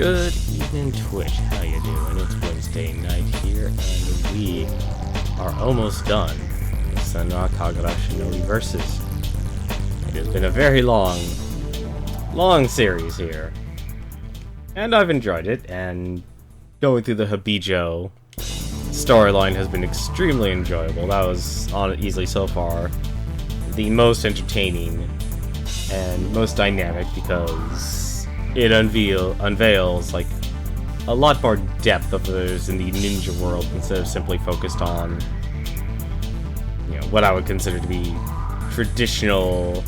Good evening, Twitch. How you doing? It's Wednesday night here, and we are almost done with Senran Kagura Shinovi Versus. It has been a very long series here, and I've enjoyed it, and going through the Hibijo storyline has been extremely enjoyable. That was easily so far the most entertaining and most dynamic because it unveils like a lot more depth of those in the ninja world instead of simply focused on, you know, what I would consider to be traditional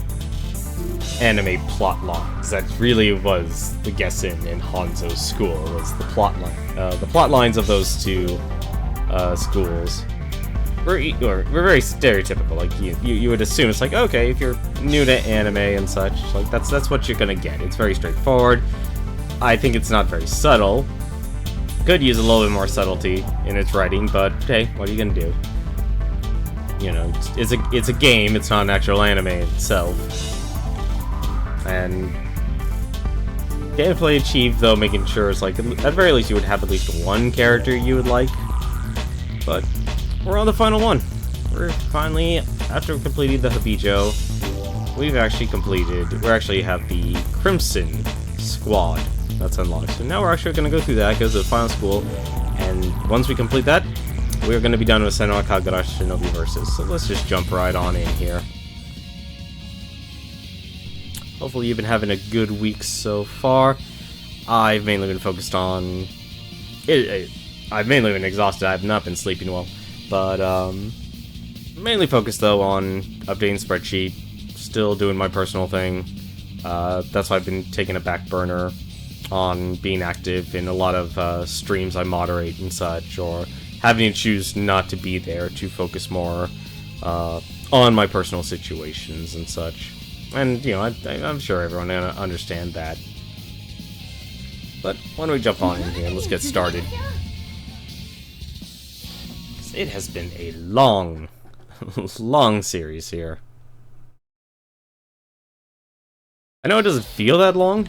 anime plot lines. That really was the Gessen in Hanzo's school, was the plot lines of those two schools were very stereotypical. Like you would assume it's like, okay, if you're new to anime and such, like that's what you're gonna get. It's very straightforward. I think it's not very subtle. Could use a little bit more subtlety in its writing, but hey, what are you gonna do? You know, it's a game. It's not an actual anime itself. And gameplay achieved, though, making sure it's like, at the very least you would have at least one character you would like. But we're on the final one. We're finally, after completing the Hibijo, we actually have the Crimson Squad that's unlocked. So now we're actually going to go through that, go to the final school, and once we complete that, we're going to be done with Senran Kagura Shinovi Versus. So let's just jump right on in here. Hopefully you've been having a good week so far. I've mainly been focused on... I've mainly been exhausted. I have not been sleeping well. But, mainly focused, though, on updating spreadsheet. Still doing my personal thing. That's why I've been taking a back burner on being active in a lot of streams I moderate and such, or having to choose not to be there to focus more on my personal situations and such. And, you know, I'm sure everyone will understand that. But why don't we jump on in here and let's get started. It has been a long series here. I know it doesn't feel that long.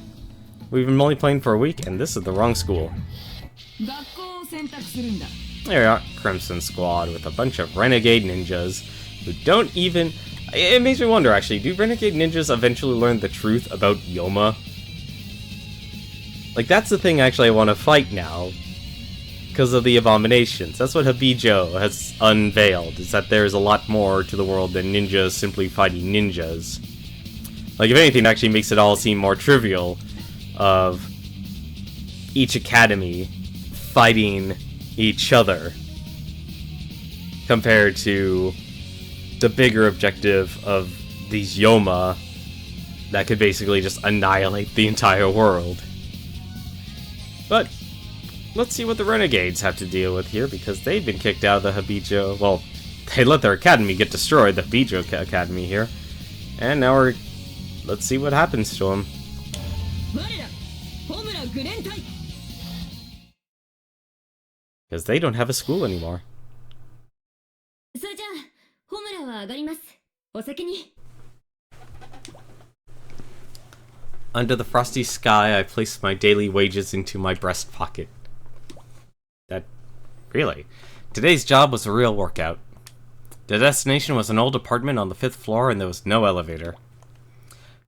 We've been only playing for a week, and this is the wrong school. There we are, Crimson Squad with a bunch of renegade ninjas who don't even... It makes me wonder, actually, do renegade ninjas eventually learn the truth about Yoma? Like, that's the thing actually I want to fight now. Because of the abominations. That's what Hibijo has unveiled, is that there's a lot more to the world than ninjas simply fighting ninjas. Like, if anything, it actually makes it all seem more trivial of each academy fighting each other compared to the bigger objective of these Yoma that could basically just annihilate the entire world. But let's see what the Renegades have to deal with here, because they've been kicked out of the Hibijo. Well, they let their academy get destroyed, the Hibijo Academy here. And now let's see what happens to them. Because they don't have a school anymore. Under the frosty sky, I placed my daily wages into my breast pocket. Really? Today's job was a real workout. The destination was an old apartment on the 5th floor, and there was no elevator.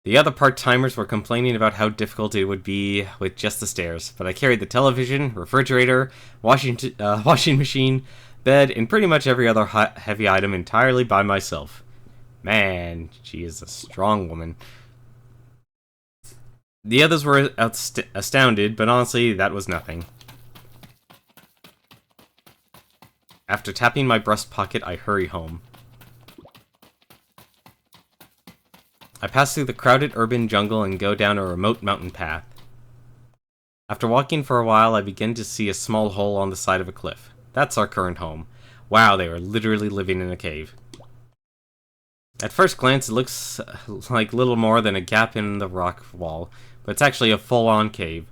The other part-timers were complaining about how difficult it would be with just the stairs, but I carried the television, refrigerator, washing machine, bed, and pretty much every other heavy item entirely by myself. Man, she is a strong woman. The others were astounded, but honestly, that was nothing. After tapping my breast pocket, I hurry home. I pass through the crowded urban jungle and go down a remote mountain path. After walking for a while, I begin to see a small hole on the side of a cliff. That's our current home. Wow, they are literally living in a cave. At first glance, it looks like little more than a gap in the rock wall, but it's actually a full-on cave.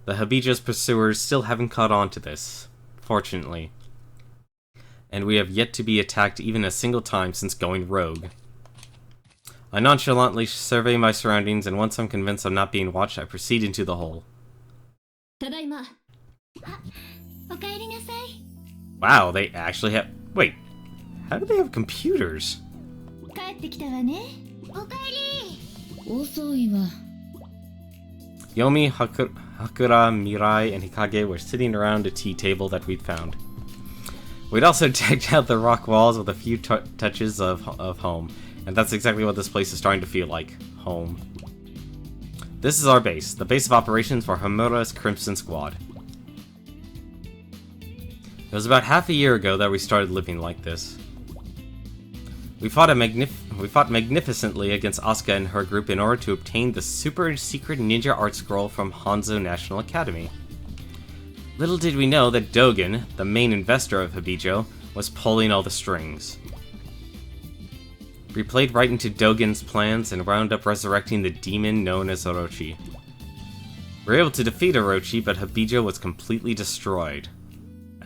The Hibijo's pursuers still haven't caught on to this, fortunately. And we have yet to be attacked even a single time since going rogue. I nonchalantly survey my surroundings, and once I'm convinced I'm not being watched, I proceed into the hole. Wow, they actually have... Wait, how do they have computers? Yomi, Hakura, Mirai, and Hikage were sitting around a tea table that we'd found. We'd also decked out the rock walls with a few touches of home, and that's exactly what this place is starting to feel like. Home. This is our base, the base of operations for Homura's Crimson Squad. It was about half a year ago that we started living like this. We fought magnificently against Asuka and her group in order to obtain the super secret ninja art scroll from Hanzo National Academy. Little did we know that Dogen, the main investor of Hibijo, was pulling all the strings. We played right into Dogen's plans and wound up resurrecting the demon known as Orochi. We were able to defeat Orochi, but Hibijo was completely destroyed.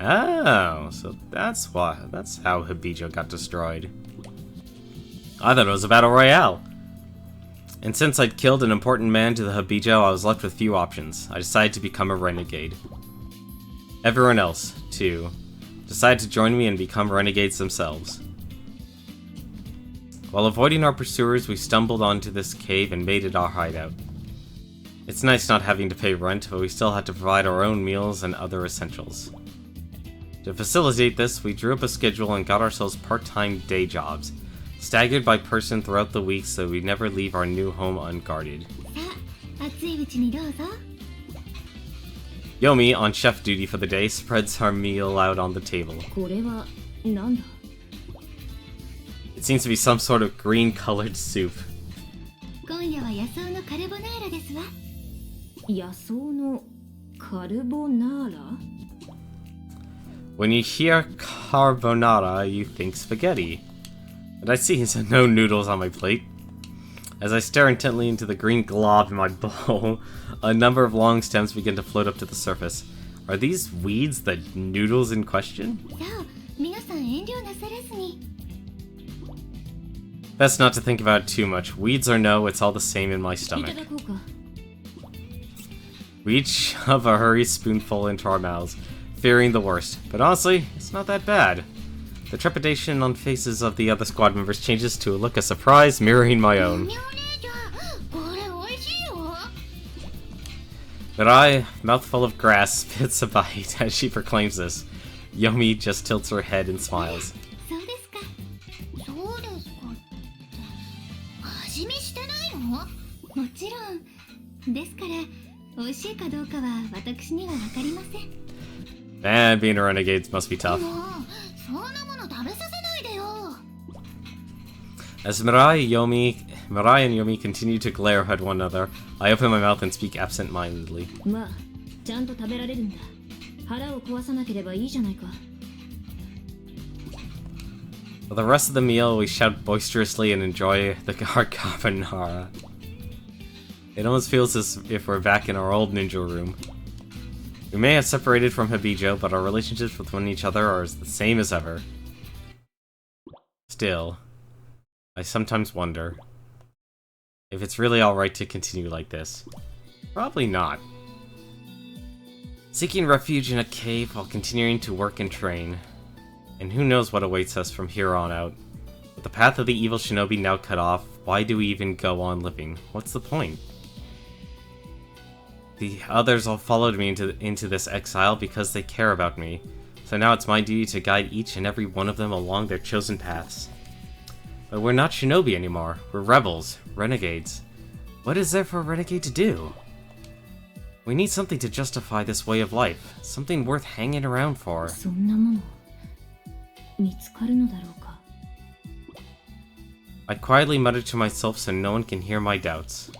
Oh, so that's how Hibijo got destroyed. I thought it was a battle royale. And since I'd killed an important man to the Hibijo, I was left with few options. I decided to become a renegade. Everyone else, too, decided to join me and become renegades themselves. While avoiding our pursuers, we stumbled onto this cave and made it our hideout. It's nice not having to pay rent, but we still had to provide our own meals and other essentials. To facilitate this, we drew up a schedule and got ourselves part-time day jobs, staggered by person throughout the week so we never leave our new home unguarded. Yomi, on chef duty for the day, spreads our meal out on the table. It seems to be some sort of green-colored soup. When you hear carbonara, you think spaghetti. But I see no noodles on my plate. As I stare intently into the green glob in my bowl, a number of long stems begin to float up to the surface. Are these weeds the noodles in question? Best not to think about it too much. Weeds or no, it's all the same in my stomach. We each shove a hurried spoonful into our mouths, fearing the worst. But honestly, it's not that bad. The trepidation on faces of the other squad members changes to a look of surprise mirroring my own. But I, mouthful of grass, spits a bite as she proclaims this. Yomi just tilts her head and smiles. Man, being a renegade must be tough. As Mirai and Yomi continue to glare at one another, I open my mouth and speak absent-mindedly. For the rest of the meal, we shout boisterously and enjoy our carbonara. It almost feels as if we're back in our old ninja room. We may have separated from Hibijo, but our relationships with each other are the same as ever. Still, I sometimes wonder if it's really alright to continue like this. Probably not. Seeking refuge in a cave while continuing to work and train. And who knows what awaits us from here on out. With the path of the evil shinobi now cut off, why do we even go on living? What's the point? The others all followed me into this exile because they care about me. So now it's my duty to guide each and every one of them along their chosen paths. But we're not shinobi anymore. We're rebels, renegades. What is there for a renegade to do? We need something to justify this way of life. Something worth hanging around for. I quietly mutter to myself so no one can hear my doubts.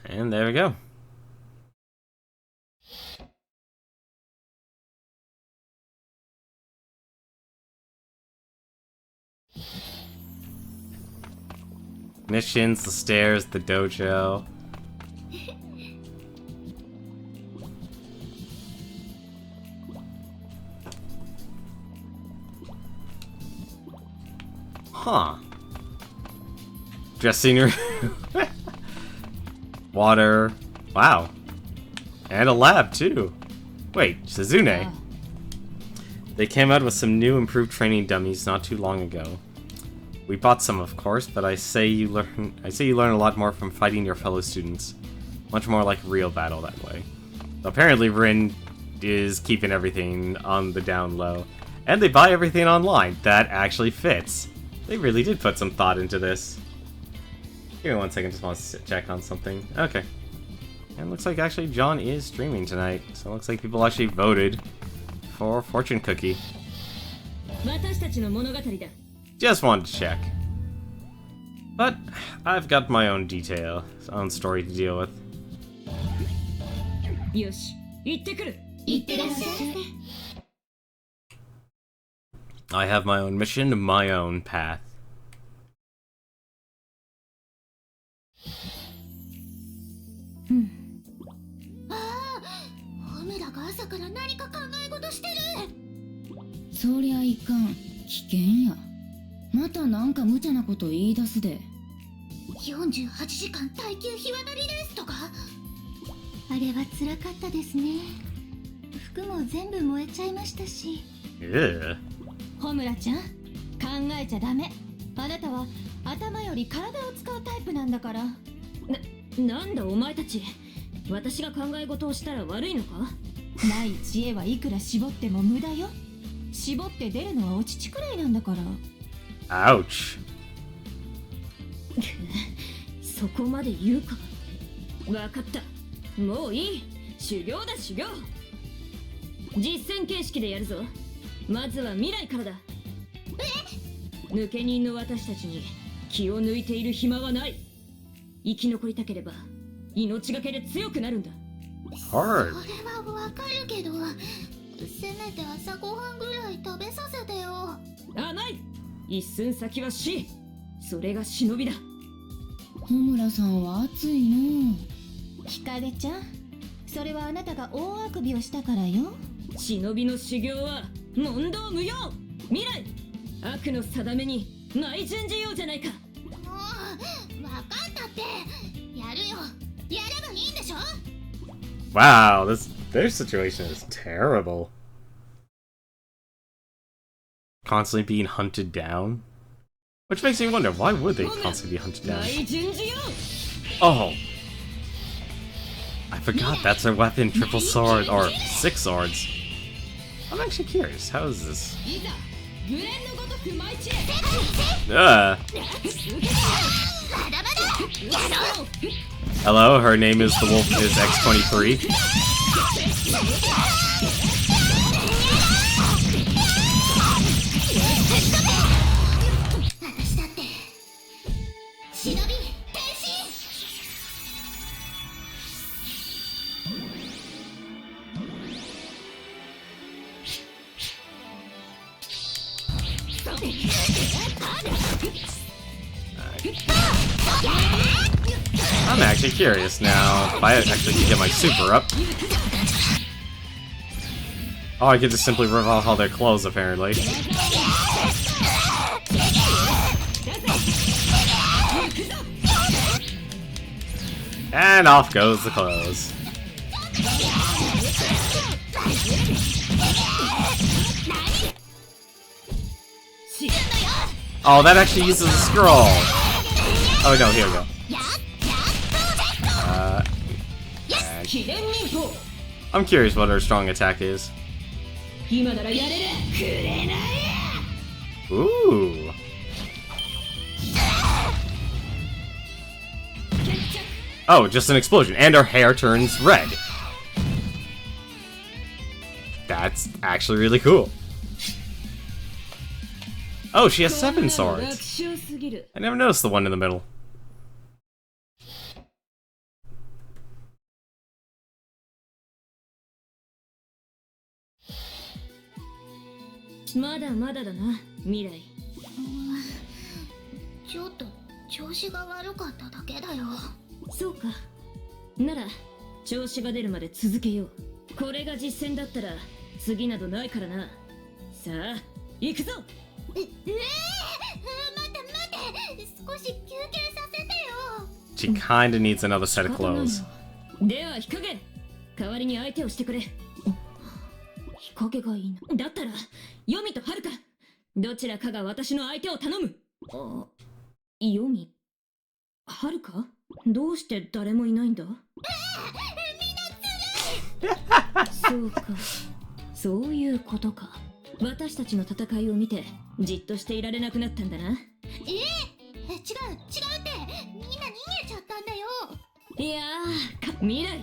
And there we go. Missions, the stairs, the dojo. Huh. Dressing room. Water. Wow. And a lab, too. Wait, Suzune. They came out with some new improved training dummies not too long ago. We bought some, of course, but I say you learn a lot more from fighting your fellow students. Much more like real battle that way. Apparently Rin is keeping everything on the down low. And they buy everything online. That actually fits. They really did put some thought into this. Give me 1 second, just want to check on something. Okay. And it looks like actually John is streaming tonight. So it looks like people actually voted for Fortune Cookie. Just wanted to check. But I've got my own own story to deal with. I have my own mission, my own path. Yeah. ホムラちゃん、考えちゃダメ。あなたは頭より体を使うタイプなんだから。なんだお前たち。私が考え事をしたら悪いのか？ない知恵はいくら絞っても無駄よ。絞って出るのはお乳くらいなんだから。Ouch. そこまで言うか。わかった。もういい。修行だ修行。実践形式でやるぞ。まずは未来からだ。抜け人の私たちに気を抜いている暇はない。生き残りたければ命がけで強くなるんだ。それはわかるけど、せめて朝ごはんぐらい食べさせてよ。甘い。一寸先は死。それが忍びだ。ホムラさんは熱いの。日陰ちゃん、それはあなたが大あくびをしたからよ。忍びの修行は問答無用。未来悪の定めに毎順次用じゃないか。もうわかったって。やるよ。やればいいんでしょ。 Wow, their situation is terrible. Constantly being hunted down. Which makes me wonder, why would they constantly be hunted down? Oh! I forgot that's their weapon, triple sword, or 6 swords. I'm actually curious, how is this? Hello, her name is the wolf is X23. I'm actually curious now if I actually can get my super up. Oh, I get to simply rip off all their clothes, apparently. And off goes the clothes. Oh, that actually uses a scroll. Oh no, here we go. I'm curious what her strong attack is. Ooh. Oh, just an explosion, and her hair turns red. That's actually really cool. Oh, she has 7 swords. I never noticed the one in the middle. 少し休憩させてよ。 She kinda needs another set of clothes. では日陰、代わりに相手をしてくれ。日陰がいいのだったらヨミとハルカ、どちらかが私の相手を頼む。あ、ヨミ、ハルカ、どうして誰もいないんだ。そうか、そういうことか。私たちの戦いを見てじっとしていられなくなったんだな。違うって、みんな逃げちゃったんだよ。いやー、未来、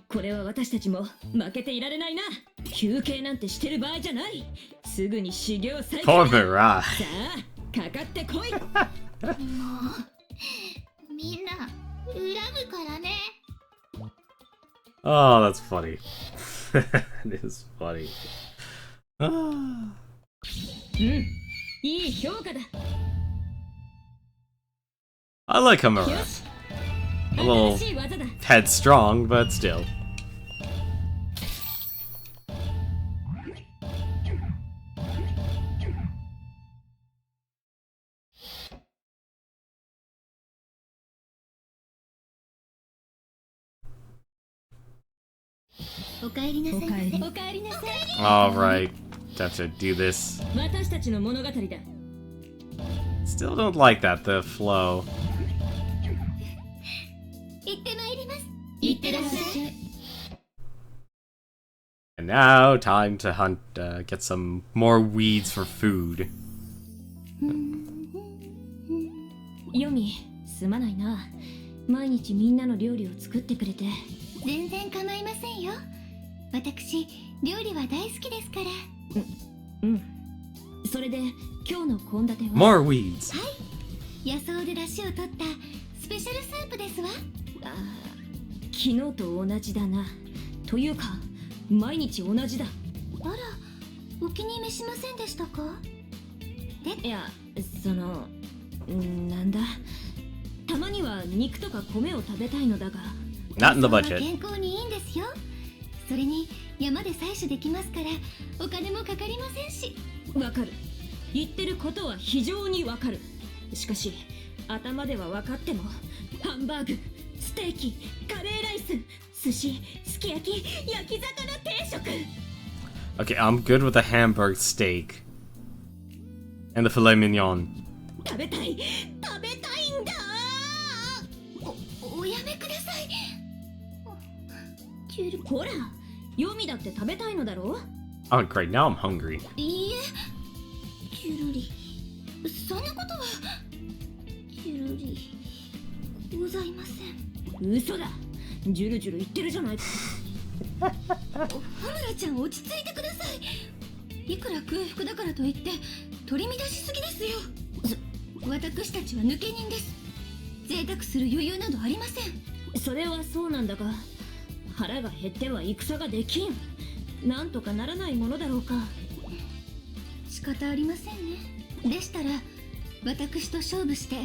これは私たちも負けていられないな。休憩なんてしてる場合じゃない。すぐに修行再開。 Poor Mirai. さあ、かかってこい。もうみんな恨むからね。Oh, that's funny. It is funny. Ah. いい評価だ。 I like Hamura. よし、 A little 新しい技だ。 headstrong, but still. おかえりなさいませ。おかえりなさい。 Alright. Have to do this. 私たちの物語だ。 Still don't like that, the flow. 行ってまいります。いってらっしゃい。 And now, time to hunt, get some more weeds for food. ヨミ、すまないな。毎日みんなの料理を作ってくれて。全然構いませんよ。私、料理は大好きですから。それで今日の献立は More weeds. 野草で出汁を取ったスペシャルスープですわ。昨日と同じだな。というか毎日同じだ。あら、お気に召しませんでしたか。いや、その、なんだ、たまには肉とか米を食べたいのだが。 Not in the 野草は budget. 健康にいいんですよ。それに山で採取できますからお金もかかりませんし。わかる、言ってることは非常にわかる。しかし頭では分かっても、ハンバーグ、ステーキ、カレーライス、寿司、すき焼き、焼き魚定食。 Okay, I'm good with the hamburg steak. And the filet mignon. 食べたい、食べたいんだ。おやめください。ほら、ヨミだって食べたいのだろう。 Oh, great, now I'm hungry. いいえ、ジュルリ、そんなことは。ジュルリ、ございません。嘘だ、ジュルジュル言ってるじゃないか。羽村ちゃん、落ち着いてください。いくら空腹だからといって取り乱しすぎですよ。私たちは抜け人です。贅沢する余裕などありません。それはそうなんだが、腹が減っては戦ができん。なんとかならないものだろうか。仕方ありませんね。でしたら私と勝負して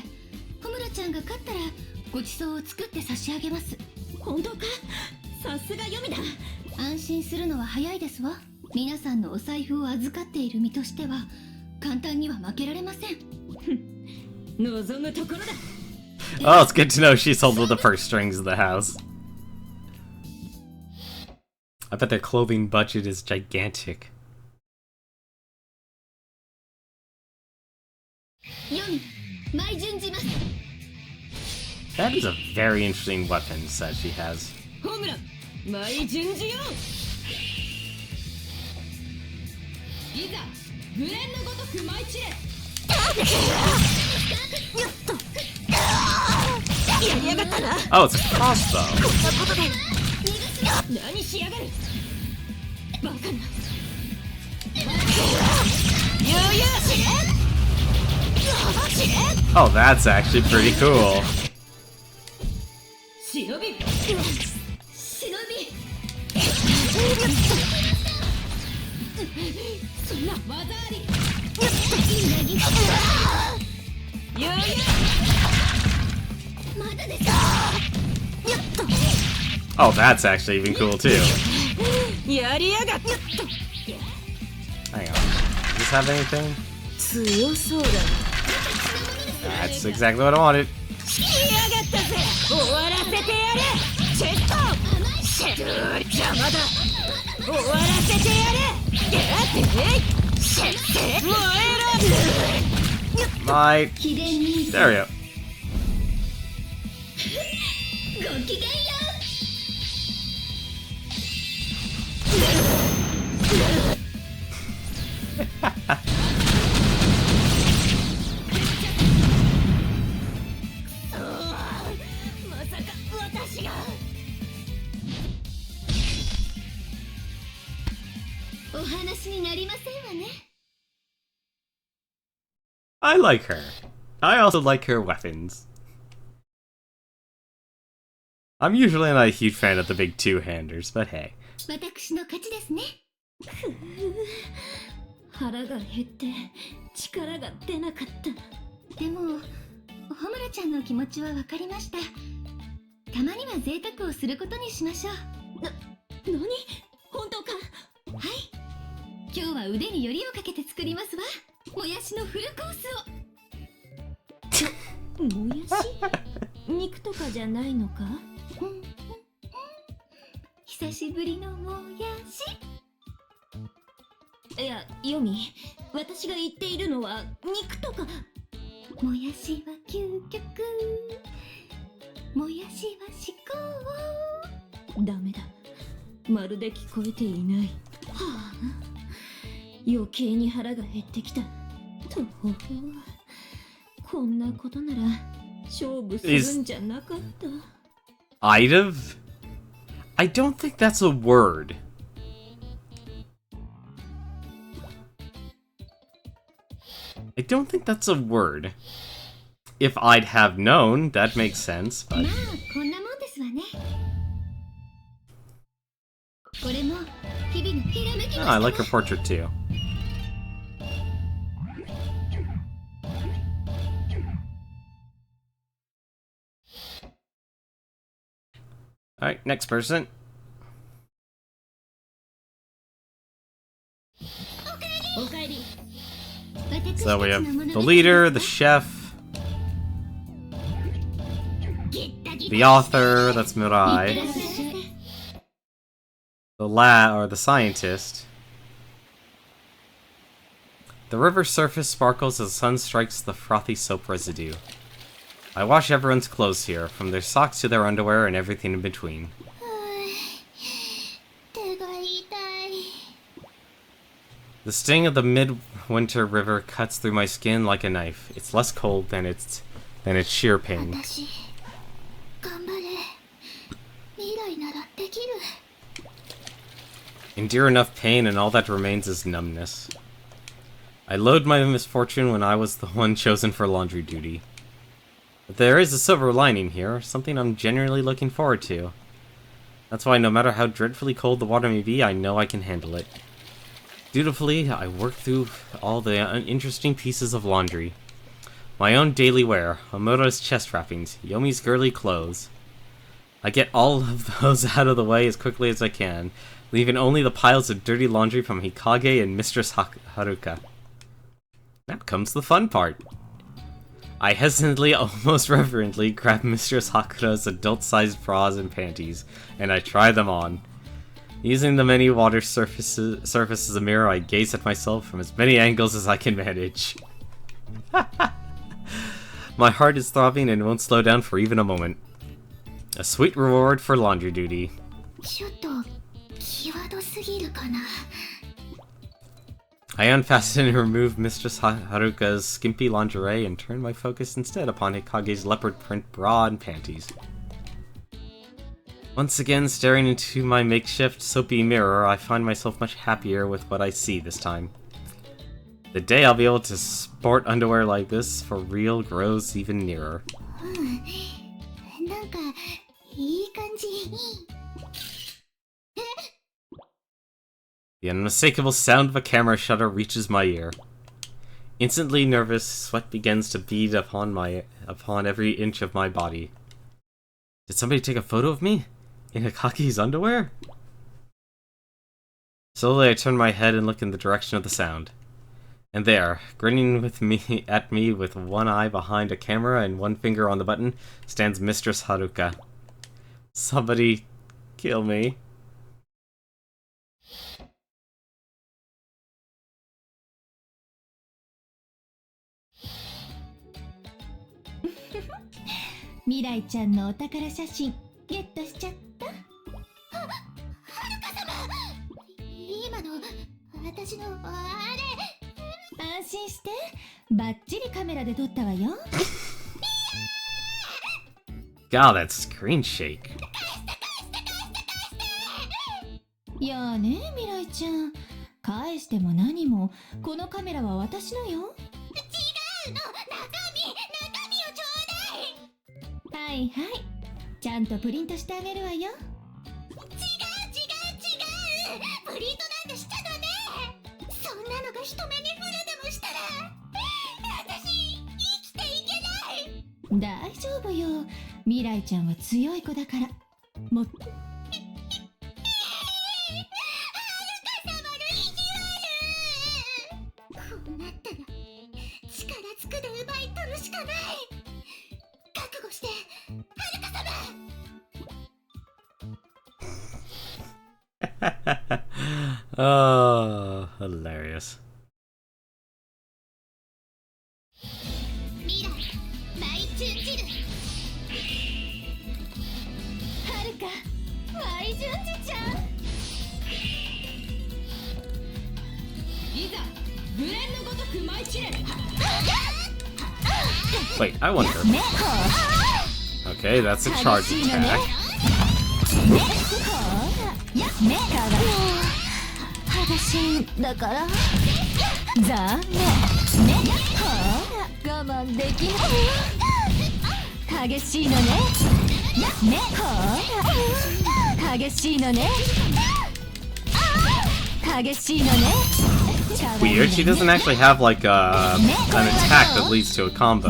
小村ちゃんが勝ったらごちそうを作って差し上げます。本当か。さすがヨミだ。安心するのは早いですわ。皆さんのお財布を預かっている身としては簡単には負けられません。望むところだ。 Oh, it's good to know she's holding the purse strings of the house. I bet their clothing budget is gigantic. ヨミ、舞順じます。 That is a very interesting weapon set she has. ホームラン、舞順次よ。いざグレンのごとく舞い散れ。よっと、やりやがったな。 Oh, it's a crossbow. 何しやがる。バカな。Oh, that's actually pretty cool. 忍び。忍び。そんな技あり。 Oh, that's actually even cool too. やりやがった。 Hang on. Does this have anything? 強そうだ。That's exactly what I wanted. 来やがったぜ終わらせてやれチェスト邪魔だ終わらせてやれやってシェッ燃えろ My... 秘伝に There we go. ごきげんよまさか私がお話になりませんわね I like her. I also like her weapons. I'm usually not a huge fan of the big two-handers, but hey. 私の勝ちですね腹が減って力が出なかったでも穂村ちゃんの気持ちは分かりましたたまには贅沢をすることにしましょう何本当かはい今日は腕によりをかけて作りますわもやしのフルコースをもやし肉とかじゃないのか久しぶりのもやしいやヨミ私が言っているのは肉とかもやしは究極もやしは至高ダメだまるで聞こえていないはあ余計に腹が減ってきたとほほこんなことなら勝負するんじゃなかった I'd have? I don't think that's a word. I don't think that's a word. If I'd have known, that makes sense, ま but... あこんなもんですわねこれも日々のひらめき Oh, I like her portrait too. Alright, next person. おかえり So we have the leader, the chef, the author, that's Mirai, the scientist. The river surface sparkles as the sun strikes the frothy soap residue. I wash everyone's clothes here, from their socks to their underwear and everything in between. 手が痛い The sting of the midwinter river cuts through my skin like a knife. It's less cold than its sheer pain. 私頑張れ未来ならできる Endure enough pain and all that remains is numbness. I loathed my misfortune when I was the one chosen for laundry duty. But there is a silver lining here, something I'm genuinely looking forward to. That's why no matter how dreadfully cold the water may be, I know I can handle it. Dutifully, I work through all the uninteresting pieces of laundry. My own daily wear, Omura's chest wrappings, Yomi's girly clothes. I get all of those out of the way as quickly as I can, leaving only the piles of dirty laundry from Hikage and Mistress Haruka. Now comes the fun part. I hesitantly, almost reverently, grab Mistress Hakura's adult-sized bras and panties, and I try them on. Using the many water surfaces as a mirror, I gaze at myself from as many angles as I can manage. My heart is throbbing and won't slow down for even a moment. A sweet reward for laundry duty. ちょっと際どすぎるかな I unfasten and remove Mistress Haruka's skimpy lingerie and turn my focus instead upon Hikage's leopard print bra and panties. Once again, staring into my makeshift soapy mirror, I find myself much happier with what I see this time. The day I'll be able to sport underwear like this for real grows even nearer. なんかいい感じ The unmistakable sound of a camera shutter reaches my ear. Instantly nervous, sweat begins to bead upon every inch of my body. Did somebody take a photo of me? In Hikage's underwear? Slowly I turn my head and look in the direction of the sound. And there, grinning at me with one eye behind a camera and one finger on the button, stands Mistress Haruka. Somebody kill me. Miraiちゃんのお宝写真ゲットしちゃった。今の私のあれ。安心して、バッチリカメラで撮ったわよ。God, that screen shake. いやーね、ミライちゃん。返しても何も、このカメラは私のよ。違うの、中身をちょうだい。はいはい、ちゃんとプリントしてあげるわよ。違うプリントなんてしちゃダメ。そんなのが人目に触れでもしたら私生きていけない。大丈夫よ、ミライちゃんは強い子だから。もっとはるか様の意地悪。こうなったら力ずくで奪い取るしかない。覚悟して、はるか様。Oh, hilarious. 未来マイチュンジル。はるか、マイジュンジちゃん。いざ無縁のごとく舞い散れ。 Wait, I wonder. Okay, that's a charge attack. 裸心だから残念ね。ほら我慢できない。激しいのね。ねほら激しいのね。激しいのね。 Weird, she doesn't actually have like an attack that leads to a combo.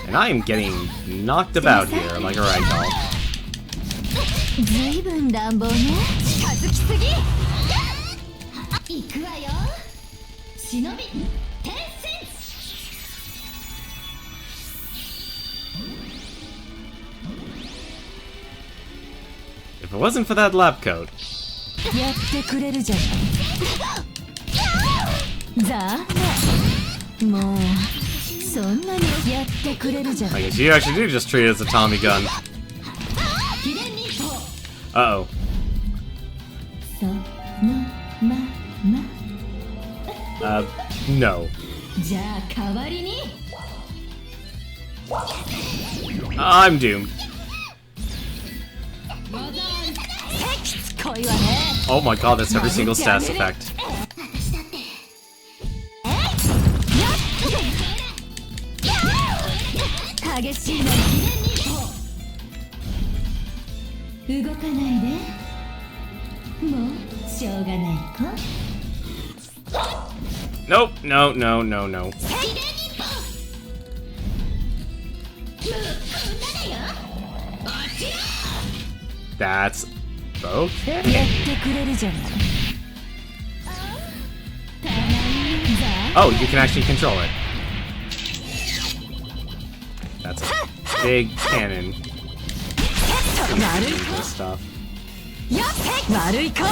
And I am getting knocked about here like a ragdoll. ずいぶん乱暴ね。近づきすぎ。行くわよ。忍び転戦。If it wasn't for that lab coat. やってくれるじゃない。残念。もうそんなにやってくれるじゃない。 I guess you actually do just treat it as a Tommy gun. Uh-oh. そのまま。No. じゃあ代わりに。I'm doomed. しつこいわね。 Oh my god, that's every single status effect. 激しいのに動かないで。もうしょうがない子。 Nope, no, no, no, no. That's okay. やってくれるじゃない。 Oh, you can actually control it. That's a big cannon. This stuff. 悪い子。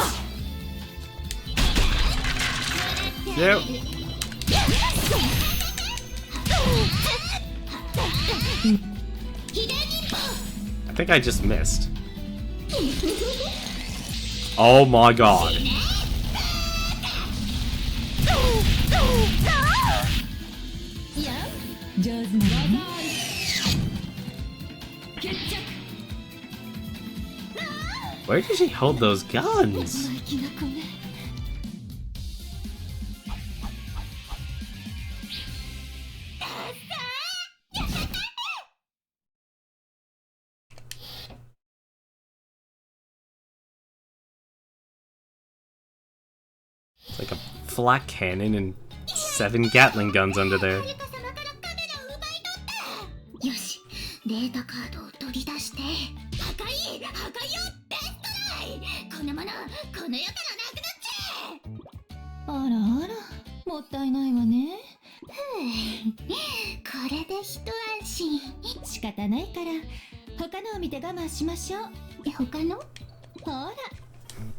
Yep. I think I just missed. Oh my god. 上手なのね。 Where did she hold those guns? 生意気な子ね。 It's like a flak cannon and 7 Gatling guns under there. よし、データカードを取り出して破壊よベストライ。このものこの世からなくなっちゃえ。あらあら、もったいないわね。これで一安心。仕方ないから他のを見て我慢しましょう。他の？ほら、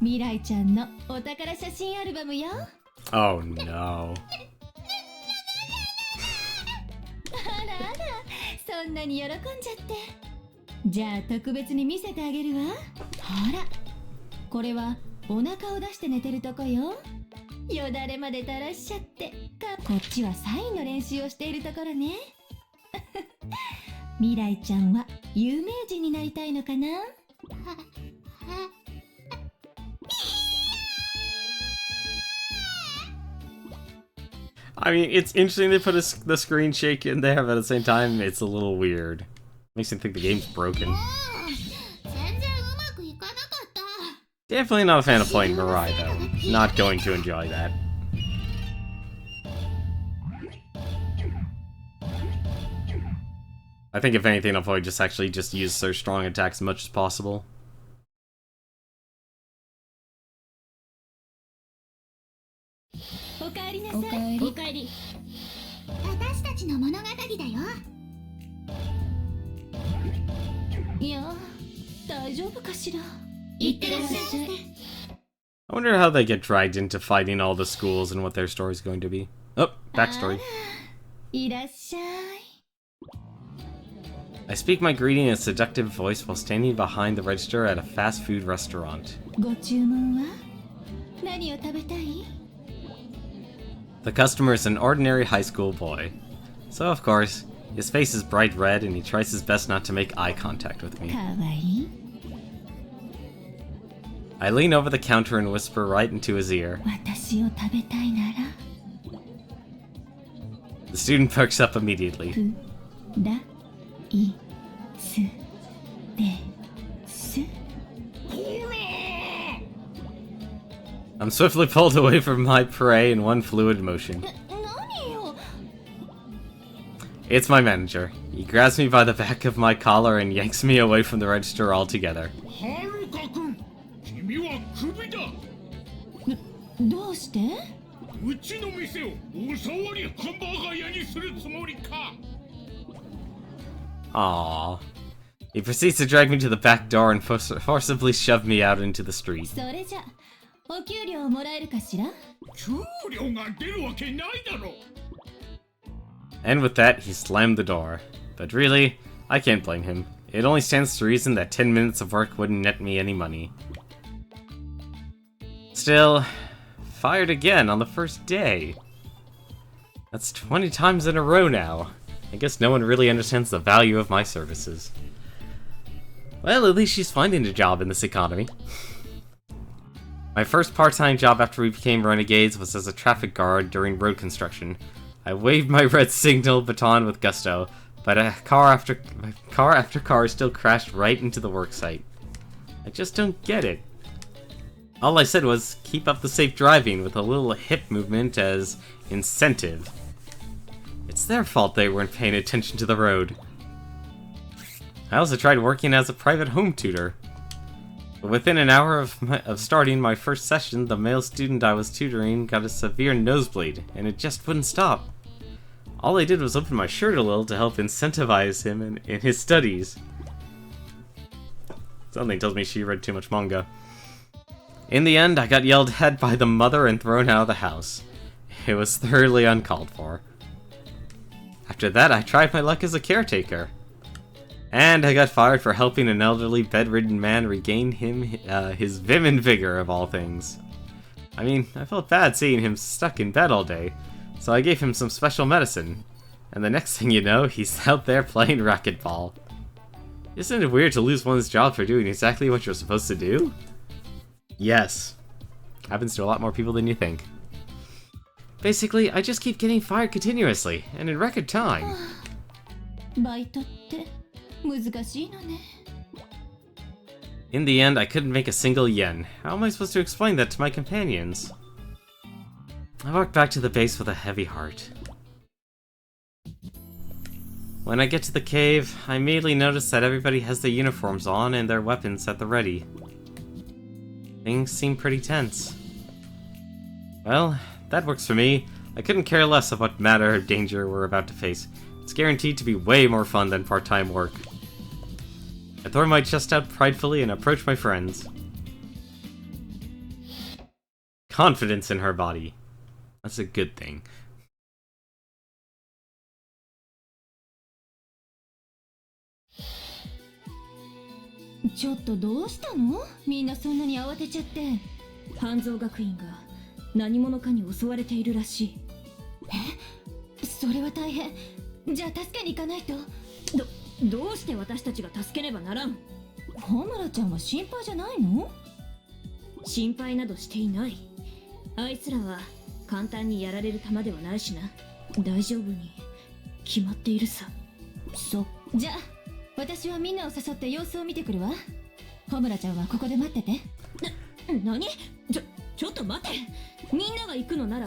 未来ちゃんのお宝写真アルバムよ。Oh no. あらあら、そんなに喜んじゃって。じゃあ特別に見せてあげるわ。ほら、これはお腹を出して寝てるとこよ。よだれまで垂らしちゃって。こっちはサインの練習をしているところね。未来ちゃんは有名人になりたいのかな。I mean, it's interesting they put the screen shake in there, but at the same time, it's a little weird. Makes me think the game's broken. 全然うまくいかなかった。 Definitely not a fan of playing Mirai, though. Not going to enjoy that. I think if anything, I'll probably just use their strong attacks as much as possible. おかえりなさい。おかえり。私たちの物語だよ。いや、大丈夫かしら。いってらっしゃい。 I wonder how they get dragged into fighting all the schools and what their story's going to be. Oh, backstory. いらっしゃい。 I speak my greeting in a seductive voice while standing behind the register at a fast food restaurant. ご注文は何を食べたい？ The customer is an ordinary high school boy. So, of course, his face is bright red and he tries his best not to make eye contact with me. かわいい。 I lean over the counter and whisper right into his ear. 私を食べたいなら The student perks up immediately. プライスです。 I'm swiftly pulled away from my prey in one fluid motion. 何よ。 It's my manager. He grabs me by the back of my collar and yanks me away from the register altogether. はるか君、君はクビだ。どうして？うちの店をおさわりハンバーガー屋にするつもりか。 Aww. He proceeds to drag me to the back door and forcibly shove me out into the street. それじゃお給料もらえるかしら？給料が出るわけないだろ。 And with that, he slammed the door. But really, I can't blame him. It only stands to reason that 10 minutes of work wouldn't net me any money. Still, fired again on the first day. That's 20 times in a row now. I guess no one really understands the value of my services. Well, at least she's finding a job in this economy. My first part-time job after we became Renegades was as a traffic guard during road construction. I waved my red signal baton with gusto, but car after car still crashed right into the worksite. I just don't get it. All I said was, keep up the safe driving with a little hip movement as incentive. It's their fault they weren't paying attention to the road. I also tried working as a private home tutor. But within an hour of starting my first session, the male student I was tutoring got a severe nosebleed, and it just wouldn't stop. All I did was open my shirt a little to help incentivize him in his studies. Something tells me she read too much manga. In the end, I got yelled at by the mother and thrown out of the house. It was thoroughly uncalled for. After that, I tried my luck as a caretaker. And I got fired for helping an elderly, bedridden man regain his vim and vigor, of all things. I mean, I felt bad seeing him stuck in bed all day, so I gave him some special medicine. And the next thing you know, he's out there playing racquetball. Isn't it weird to lose one's job for doing exactly what you're supposed to do? Yes. Happens to a lot more people than you think. Basically, I just keep getting fired continuously, and in record time. バイトって難しいのね。 In the end, I couldn't make a single yen. How am I supposed to explain that to my companions? I walked back to the base with a heavy heart. When I get to the cave, I immediately notice that everybody has their uniforms on and their weapons at the ready. Things seem pretty tense. Well, that works for me. I couldn't care less of what matter or danger we're about to face. It's guaranteed to be way more fun than part-time work. I throw my chest out pridefully and approach my friends. Confidence in her body. That's a good thing.ちょっとどうしたの？みんなそんなに慌てちゃって。半蔵学院が何者かに襲われているらしい。それは大変。じゃあ助けに行かないと。どうして私たちが助けねばならん？ホムラちゃんは心配じゃないの？心配などしていない。あいつらは簡単にやられる玉ではないしな。大丈夫に決まっているさ。じゃあ私はみんなを誘って様子を見てくるわ。ホムラちゃんはここで待ってて。何？ちょっと待って。みんなが行くのなら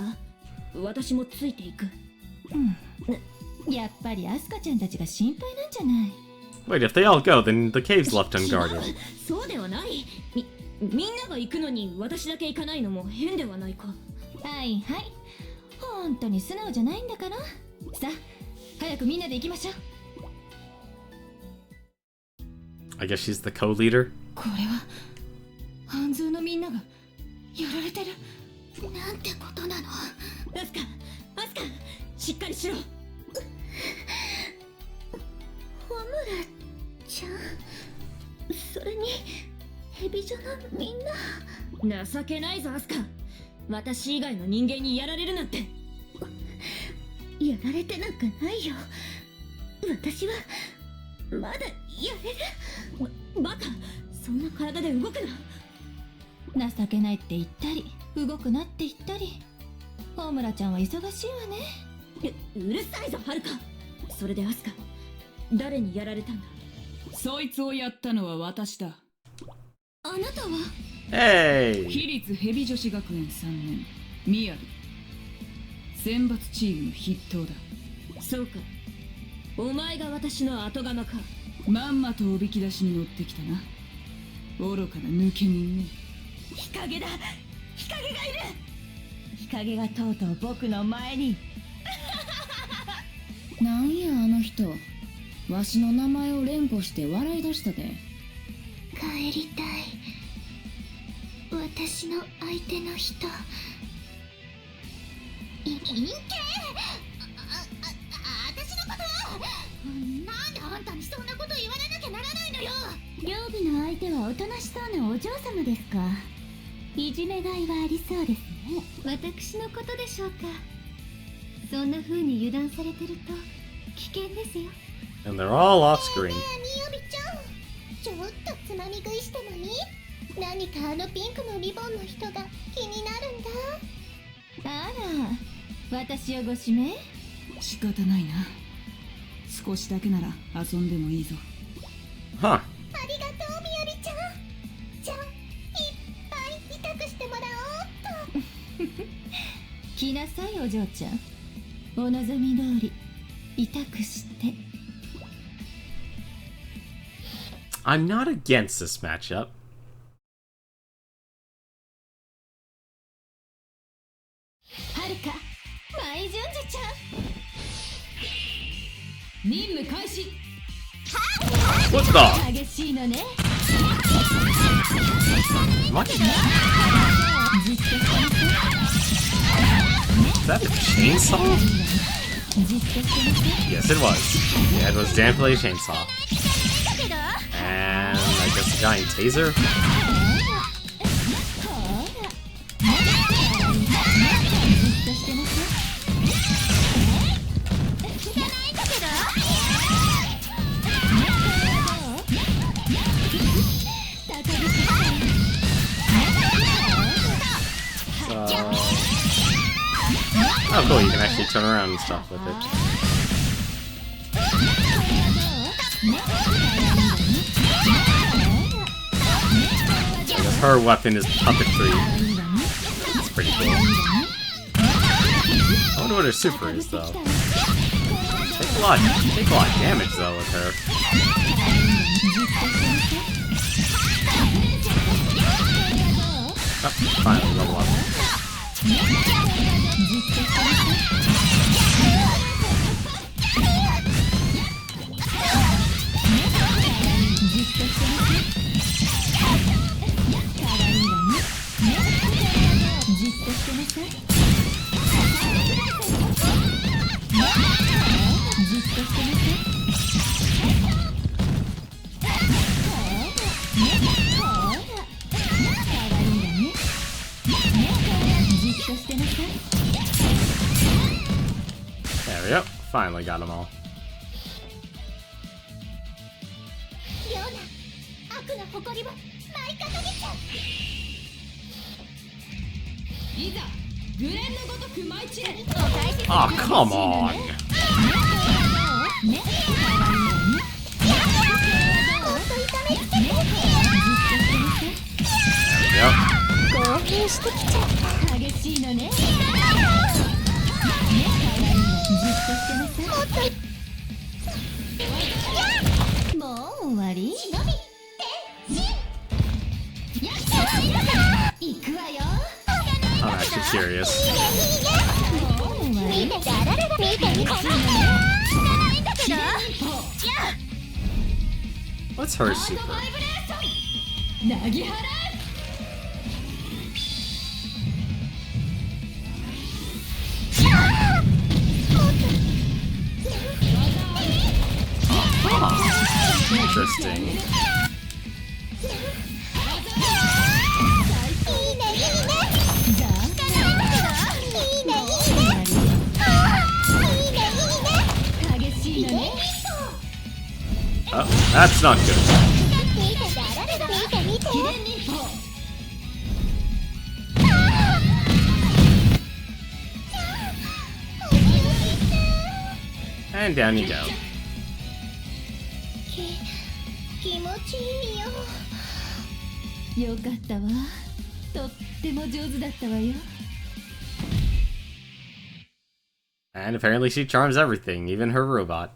私もついていく。やっぱりアスカちゃんたちが心配なんじゃない？ Wait, if they all go, then the cave's left unguarded. そうではない。みんなが行くのに私だけ行かないのも変ではないか。はいはい。本当に素直じゃないんだから。さあ、早くみんなで行きましょう。I guess she's the co-leader? これは半蔵のみんながやられてる。なんてことなの。アスカしっかりしろ。ホムラちゃん、それにヘビ女のみんな。情けないぞアスカ。私以外の人間にやられるなんて。やられてなんかないよ。私はまだやれる。バカ、そんな体で動くな。情けないって言ったり動くなって言ったり。ホムラちゃんは忙しいわね。うるさいぞはるか。それでアスカ、誰にやられたんだ？そいつをやったのは私だ。あなたは？ Hey! 私立ヘビ女子学園3年ミヤル。選抜チームの筆頭だ。そうか、お前が私の後釜か。まんまとおびき出しに乗ってきたな。愚かな抜け人ね。日陰だ。日陰がいる。日陰がとうとう僕の前に。なんやあの人、わしの名前を連呼して笑い出したで。帰りたい。私の相手の人。いけ。私のことは。なんであんたにそんなこと言われなきゃならないのよ。料理の相手はおとなしそうなお嬢様ですか。いじめがいはありそうですね。私のことでしょうか。そんな風に油断されてると危険ですよ。 And they're all off screen. みよびちゃん、ちょっとつまみ食いしたのに何かあのピンクのリボンの人が気になるんだ。あら、私をご指名？仕方ないな。少しだけなら遊んでもいいぞ。Huh. ありがとうみよびちゃん。じゃあいっぱい痛くしてもらおうっと。来なさいお嬢ちゃん。お望み通り痛くして。I'm not against this matchup. はるか、舞純女ちゃん。任務開始。 What the? 激しいのね。 What? Is that a chainsaw? Yes, it was. Yeah, it was definitely a chainsaw. And I guess a giant taser? Oh cool, you can actually turn around and stuff with it. I guess her weapon is puppetry. That's pretty cool. I wonder what her super is though. Take a lot of damage though with her. Oh, finally level up. finally got them all. ような悪な誇りを舞い掲げちゃう。いざグレンのごとく舞い散れ。 Oh, come on! Yep. 興奮してきちゃった。激しいのね。もう終わり？行くわよ。 I'm actually curious. 見ててあららら見て見て知らないんだけど。 What's her secret? なぎ払え。 Interesting. いいねいいね。知らないんだけど。いいねいいね。あーいいねいいね。激しいのね。 Oh, that's not good. 見ててあららら見て見て。 And down you go. 気持ちいいよ。よかったわ。とっても上手だったわよ。 And apparently she charms everything, even her robot.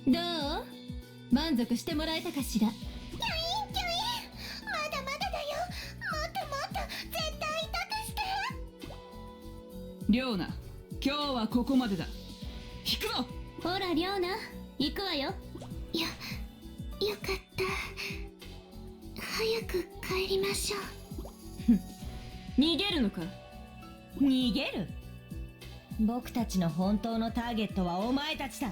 どう？満足してもらえたかしら。キュインキュイン。まだまだだよ。もっともっと絶対痛くして。リョーナ、今日はここまでだ。引くぞ。ほらリョーナ、行くわよ。よかった。早く帰りましょう。逃げるのか？逃げる？僕たちの本当のターゲットはお前たちだ。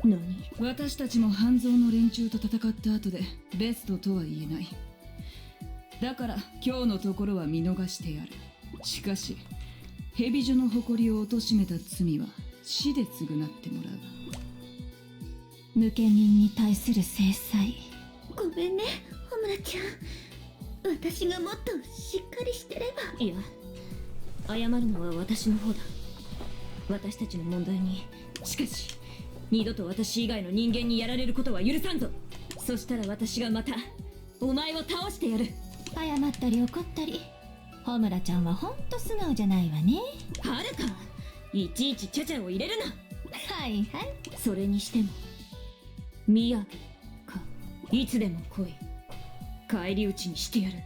何？私たちも半蔵の連中と戦った後でベストとは言えない。だから今日のところは見逃してやる。しかし蛇女の誇りを貶めた罪は死で償ってもらう。無権人に対する制裁。ごめんね、ホムラちゃん。私がもっとしっかりしてれば。いや、謝るのは私の方だ。私たちの問題に。しかし二度と私以外の人間にやられることは許さんぞ。そしたら私がまたお前を倒してやる。謝ったり怒ったり。ホムラちゃんはほんと素直じゃないわね。はるか、いちいちちゃちゃを入れるな。はいはい。それにしても宮城か、いつでも来い。返り討ちにしてやる。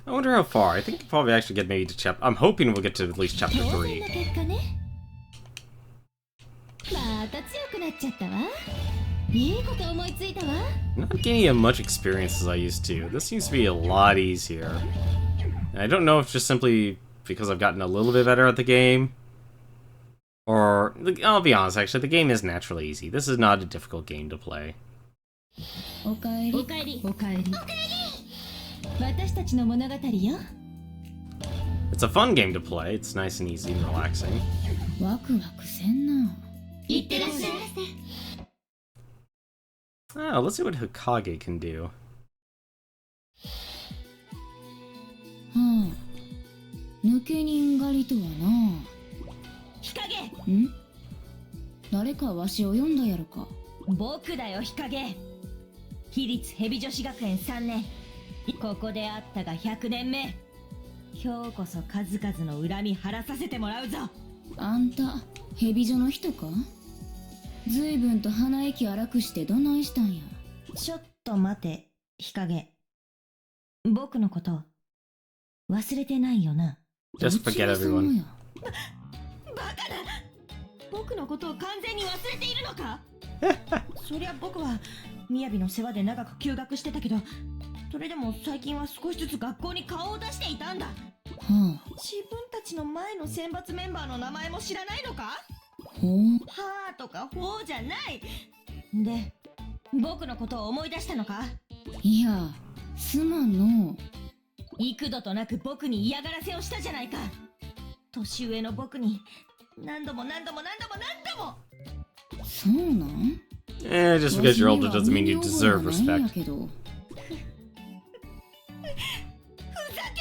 I wonder how far. I think we'll probably actually get maybe to chapter. I'm hoping we'll get to at least chapter 当然 3. の結果ね。また強くなっちゃったわ。いいこと思いついたわ。 I'm not gaining as much experience as I used to. This seems to be a lot easier. And I don't know if it's just simply because I've gotten a little bit better at the game. Or, I'll be honest, actually, the game is naturally easy. This is not a difficult game to play. おかえり。おかえり。おかえり。私たちの物語よ。 It's a fun game to play. It's nice and easy and relaxing. ワクワクせんな。いってらっしゃいませ。 Oh, let's see what Hokage can do. はあ。抜け人狩りとはな。日陰。ん？誰かわしを呼んだやろか。僕だよ日陰。非立蛇女子学園3年。ここで会ったが100年目。今日こそ数々の恨み晴らさせてもらうぞ。あんた、蛇女の人か？ずいぶんと鼻息荒くしてどないしたんや。ちょっと待て、日陰。僕のこと忘れてないよな。 Just forget どちら様 everyone. や。バカだ。僕のことを完全に忘れているのか？そりゃ僕は雅の世話で長く休学してたけど、それでも最近は少しずつ学校に顔を出していたんだ。はあ。自分たちの前の選抜メンバーの名前も知らないのか？ほう。はーとかほうじゃない。で、僕のことを思い出したのか？いや、すまんの。幾度となく僕に嫌がらせをしたじゃないか。年上の僕に何度も何度も何度も何度も。そうなん？ Just because you're older doesn't mean you deserve わしには respect. 身に覚えはないんやけど。ふざけ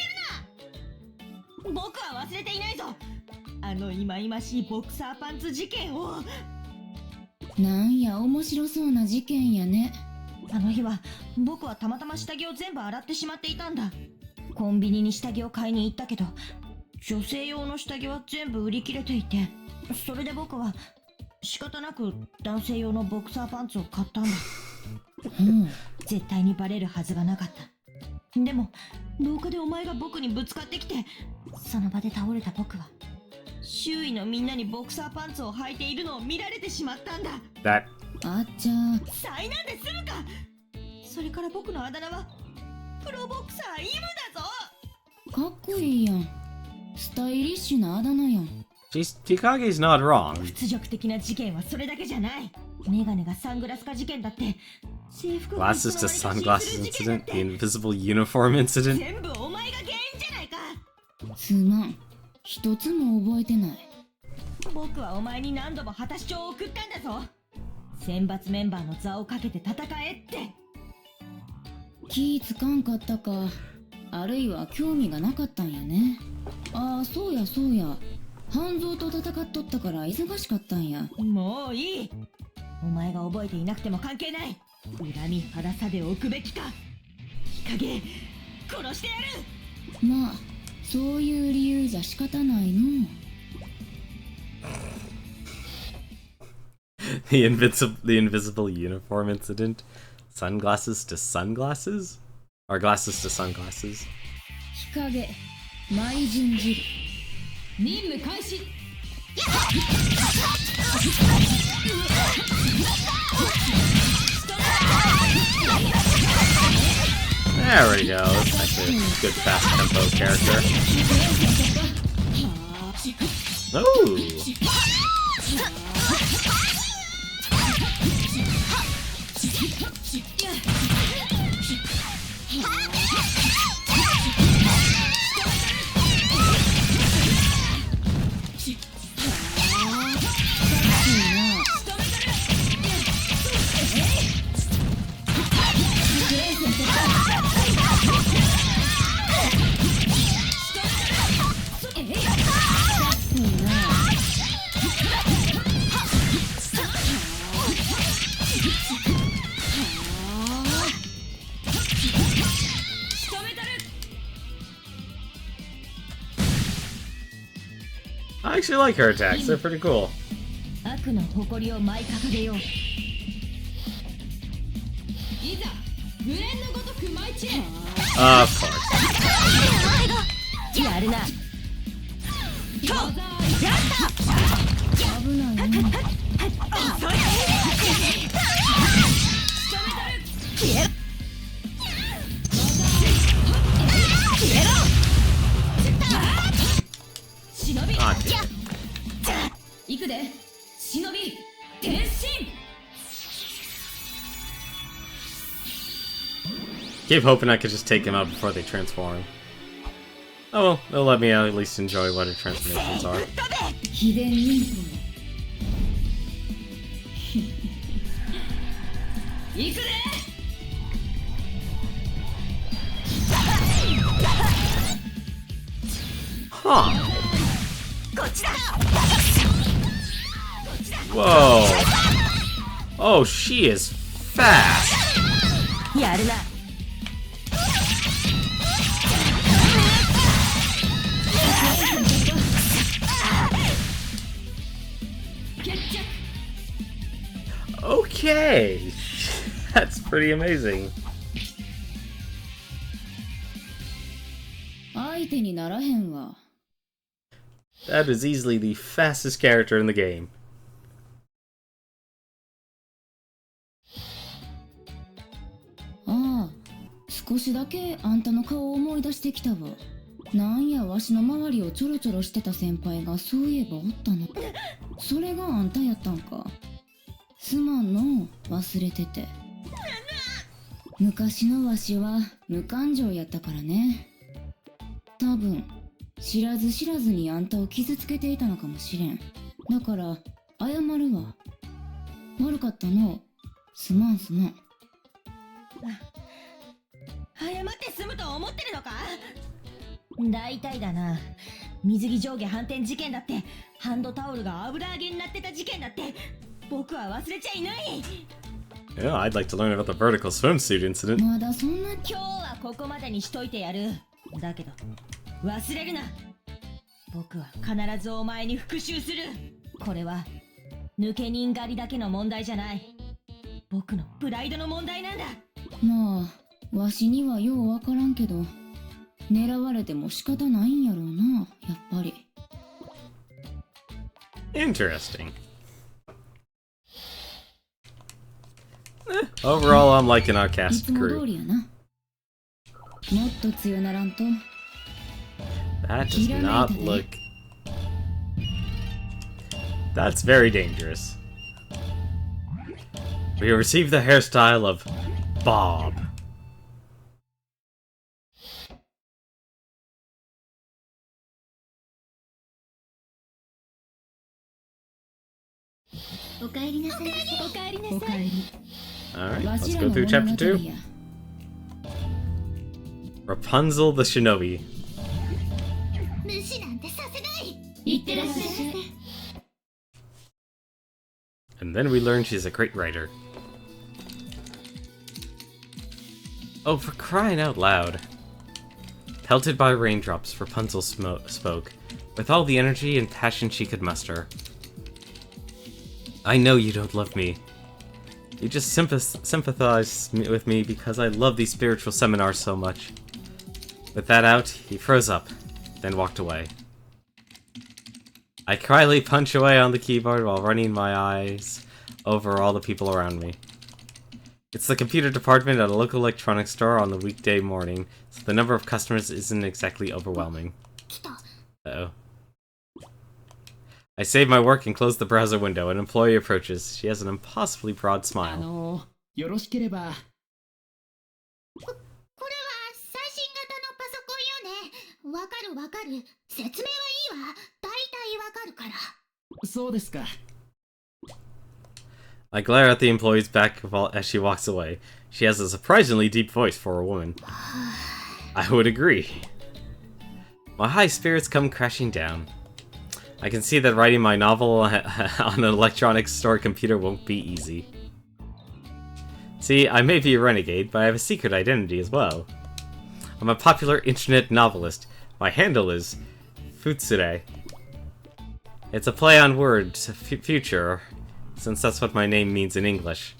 るな！僕は忘れていないぞ。あの忌々しいボクサーパンツ事件を。なんや面白そうな事件やね。あの日は僕はたまたま下着を全部洗ってしまっていたんだ。コンビニに下着を買いに行ったけど、女性用の下着は全部売り切れていて、それで僕は仕方なく男性用のボクサーパンツを買ったんだ。絶対にバレるはずがなかった。でも廊下でお前が僕にぶつかってきて、その場で倒れた僕は周囲のみんなにボクサーパンツを履いているのを見られてしまったんだ。 That あっちゃー。災難で済むか。それから僕のあだ名はプロボクサーイムだぞ。かっこいいやん。スタイリッシュなあだ名やん。Chikage's not wrong. 屈辱的な事件はそれだけじゃない。メガネがサングラス化事件だって、制服が Glasses to sunglasses incident, the invisible uniform incident. 全部お前が原因じゃないか。すまん。一つも覚えてない。僕はお前に何度も果たし状を送ったんだぞ。選抜メンバーの座をかけて戦えって。気ぃつかんかったか。あるいは興味がなかったんやね。ああ、そうやそうや。半蔵と戦っとったから忙しかったんや。もういい。お前が覚えていなくても関係ない。恨み腹さでおくべきか。日陰殺してやる。まあ、そういう理由じゃ仕方ないの。The invisible uniform incident. Sunglasses to sunglasses? Or glasses to sunglasses? 日陰舞人汁。任務開始。 There we go. That's actually a good fast tempo character. Oh! I actually like her attacks, they're pretty cool. 悪の誇りを舞い掲げよう。いざ無連のごとく舞い散れ。 Of course. やるな。危ないね。忍び。 Ah, damn. 行くで。忍び転身。 Keep hoping I could just take him out before they transform. Oh well, they'll let me at least enjoy what her transformations are. 秘伝忍法。行くで。 Huh. Whoa. Oh, she is fast. やるな。 Okay. That's pretty amazing. 相手にならへんわ。 That is easily the fastest character in the game. ああ、少しだけあんたの顔を思い出してきたわ。なんやわしの周りをちょろちょろしてた先輩がそういえばおったな。それがあんたやったんか。すまんの、忘れてて。昔のわしは無感情やったからね。多分知らず知らずにあんたを傷つけていたのかもしれん。だから謝るわ。悪かったの。すまんすまん。謝って済むと思ってるのか。大体だな。水着上下反転事件だって、ハンドタオルが油揚げになってた事件だって、僕は忘れちゃいない。Yeah, I'd like to learn about the vertical swimsuit incident. まだそんな。今日はここまでにしといてやる。だけど忘れるな。僕は必ずお前に復讐する。これは抜け人狩りだけの問題じゃない。僕のプライドの問題なんだ。まあわしにはようわからんけど、狙われても仕方ないんやろうな、やっぱり。Interesting. Overall, I'm liking our い cast つも通 crew. りやな。もっと強ならんと。 That does not look... That's very dangerous. We received the hairstyle of Bob. おかえりなさい。おかえりなさい。おかえり。 Alright, わ let's しら go の through 物 chapter 語 2. や。 Rapunzel the Shinobi. 無視なんてさせない。いってらっしゃい。 And then we learn she's a great writer. Oh, for crying out loud. Pelted by raindrops, Rapunzel spoke, with all the energy and passion she could muster. I know you don't love me. You just sympathize with me because I love these spiritual seminars so much. With that out, he froze up, then walked away. I quietly punch away on the keyboard while running my eyes over all the people around me. It's the computer department at a local electronics store on the weekday morning, so the number of customers isn't exactly overwhelming. Uh-oh. I save my work and close the browser window. An employee approaches. She has an impossibly broad smile. よろしければ。これは最新型のパソコンよね。わかるわかる。説明はいいわ。大体わかるから。そうですか。 I glare at the employee's back as she walks away. She has a surprisingly deep voice for a woman. I would agree. My high spirits come crashing down. I can see that writing my novel on an electronics store computer won't be easy. See, I may be a renegade, but I have a secret identity as well. I'm a popular internet novelist. My handle is Futsure. It's a play on words, future, since that's what my name means in English.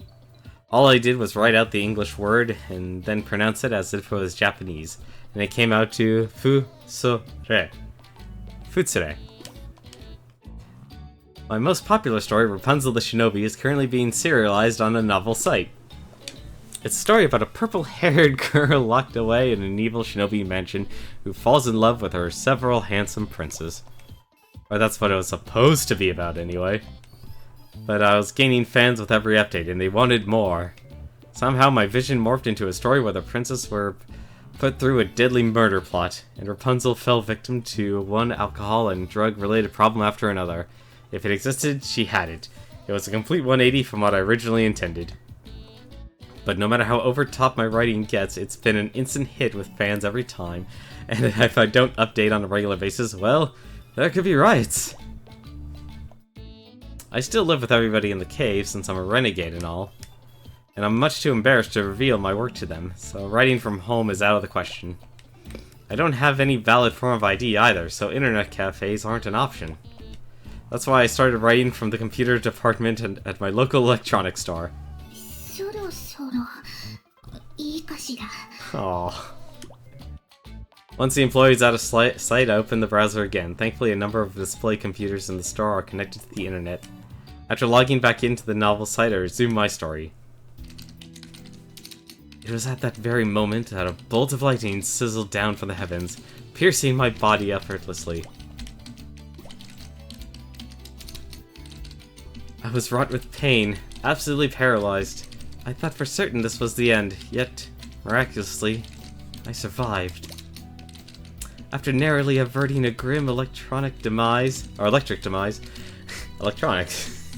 All I did was write out the English word and then pronounce it as if it was Japanese, and it came out to Futsure. Futsure. My most popular story, Rapunzel the Shinobi, is currently being serialized on a novel site. It's a story about a purple-haired girl locked away in an evil shinobi mansion who falls in love with her several handsome princes. Or that's what it was supposed to be about anyway. But I was gaining fans with every update, and they wanted more. Somehow my vision morphed into a story where the princes were put through a deadly murder plot, and Rapunzel fell victim to one alcohol and drug-related problem after another. If it existed, she had it. It was a complete 180 from what I originally intended. But no matter how over-top my writing gets, it's been an instant hit with fans every time, and if I don't update on a regular basis, well, there could be riots. I still live with everybody in the cave since I'm a renegade and all, and I'm much too embarrassed to reveal my work to them, so writing from home is out of the question. I don't have any valid form of ID either, so internet cafes aren't an option. That's why I started writing from the computer department at my local electronics store. そろそろいいかしら。 Aww. Once the employee is out of sight, I open the browser again. Thankfully, a number of display computers in the store are connected to the internet. After logging back into the novel site, I resume my story. It was at that very moment that a bolt of lightning sizzled down from the heavens, piercing my body effortlessly. I was wrought with pain, absolutely paralyzed. I thought for certain this was the end, yet, miraculously, I survived. After narrowly averting a grim electric demise, electronics,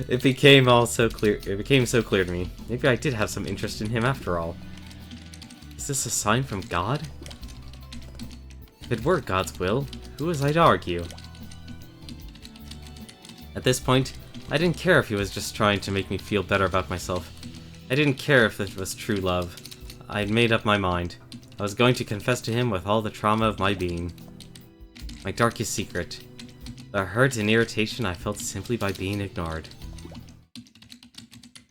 it became so clear to me. Maybe I did have some interest in him after all. Is this a sign from God? If it were God's will, who was I to argue? At this point, I didn't care if he was just trying to make me feel better about myself. I didn't care if it was true love. I had made up my mind. I was going to confess to him with all the trauma of my being. My darkest secret. The hurt and irritation I felt simply by being ignored.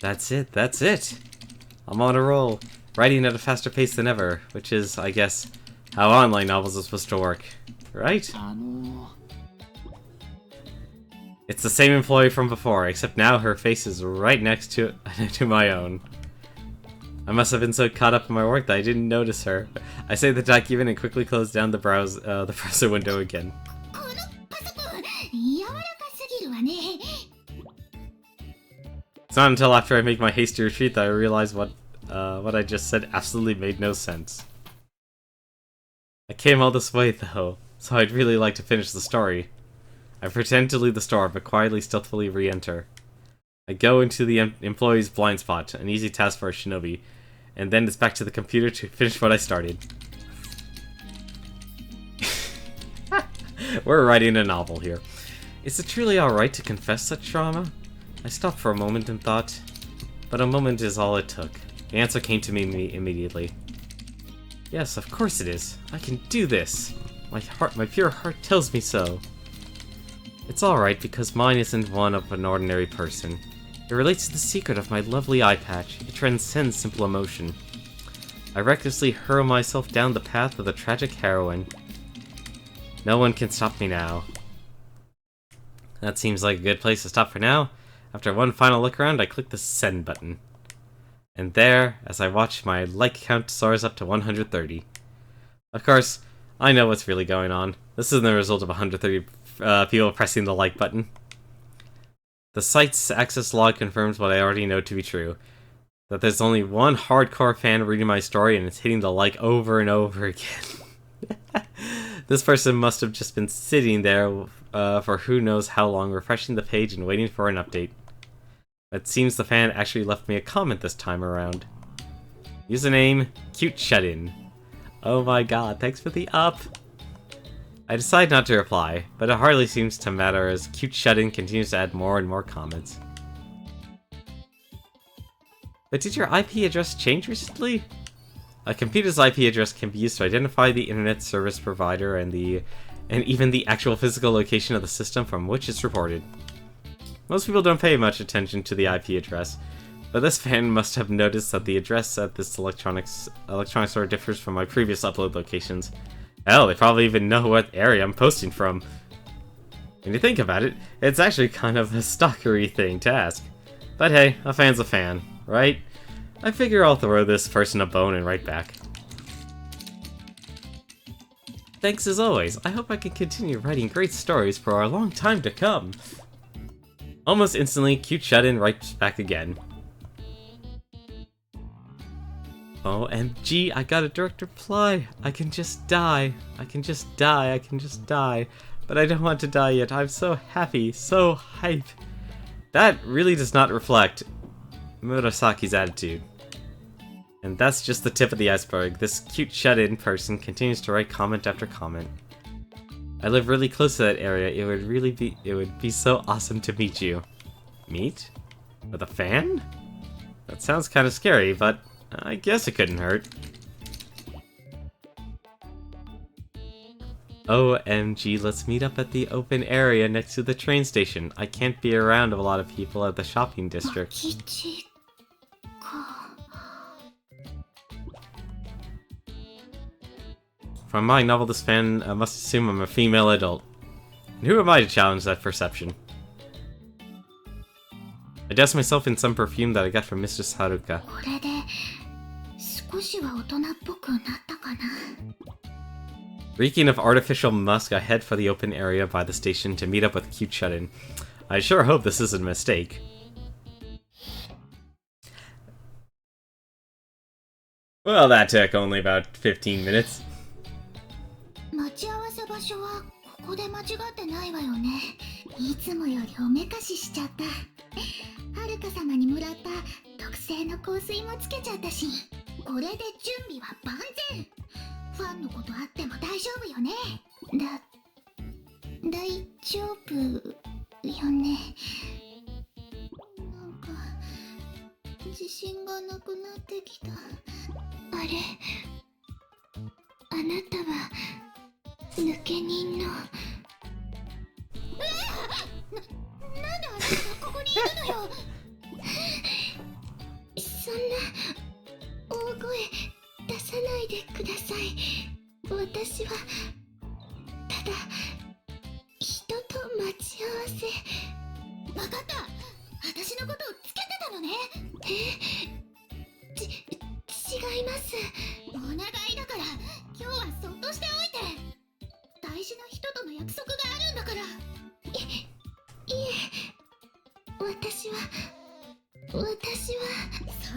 That's it! I'm on a roll, writing at a faster pace than ever, which is, I guess, how online novels are supposed to work. Right? It's the same employee from before, except now her face is right next to my own. I must have been so caught up in my work that I didn't notice her. I saved the document and quickly closed down the browser window again. It's not until after I make my hasty retreat that I realize what I just said absolutely made no sense. I came all this way, though, so I'd really like to finish the story. I pretend to leave the store, but quietly, stealthily re-enter. I go into the employee's blind spot, an easy task for a shinobi, and then it's back to the computer to finish what I started. We're writing a novel here. Is it truly alright to confess such trauma? I stopped for a moment and thought, but a moment is all it took. The answer came to me immediately. Yes, of course it is. I can do this. My pure heart tells me so. It's alright because mine isn't one of an ordinary person. It relates to the secret of my lovely eye patch. It transcends simple emotion. I recklessly hurl myself down the path of the tragic heroine. No one can stop me now. That seems like a good place to stop for now. After one final look around, I click the send button. And there, as I watch, my like count soars up to 130. Of course, I know what's really going on. This isn't the result of 130 people pressing the like button. The site's access log confirms what I already know to be true. That there's only one hardcore fan reading my story and it's hitting the like over and over again. This person must have just been sitting there for who knows how long, refreshing the page and waiting for an update. It seems the fan actually left me a comment this time around. Username, Cute Shut-In. Oh my god, thanks for the up! I decide not to reply, but it hardly seems to matter as Cute Shut-In continues to add more and more comments. But did your IP address change recently? A computer's IP address can be used to identify the internet service provider and even the actual physical location of the system from which it's reported. Most people don't pay much attention to the IP address, but this fan must have noticed that the address at this electronics store differs from my previous upload locations. Hell, they probably even know what area I'm posting from. When you think about it, it's actually kind of a stalkery thing to ask. But hey, a fan's a fan, right? I figure I'll throw this person a bone and write back. Thanks as always. I hope I can continue writing great stories for a long time to come. Almost instantly, Cute Shut-In writes back again. OMG, I got a direct reply. I can just die. I can just die. I can just die. But I don't want to die yet. I'm so happy. So hype. That really does not reflect Murasaki's attitude. And that's just the tip of the iceberg. This Cute Shut-In person continues to write comment after comment. I live really close to that area. It would be so awesome to meet you. Meet? With a fan? That sounds kind of scary, but I guess it couldn't hurt. OMG, let's meet up at the open area next to the train station. I can't be around a lot of people at the shopping district. From my novel, this fan must assume I'm a female adult. And who am I to challenge that perception? I douse myself in some perfume that I got from Mistress Haruka. Reeking of artificial musk, I head for the open area by the station to meet up with Cute Shut-In. I sure hope this isn't a mistake. Well, that took only about 15 minutes. 待ち合わせ場所はここで間違ってないわよね。いつもよりおめかししちゃった。はるか様にもらった特製の香水もつけちゃったし、これで準備は万全。ファンのことあっても大丈夫よね。大丈夫よね。なんか自信がなくなってきた。あれ、あなたは抜け人の。なんであなたがここにいるのよ。そんな大声出さないでください。私はただ人と待ち合わせ。分かった。私のことをつけてたのね。違います。お願いだから今日はそっとしておいて。大事な人との約束があるんだから。いえ、私はそ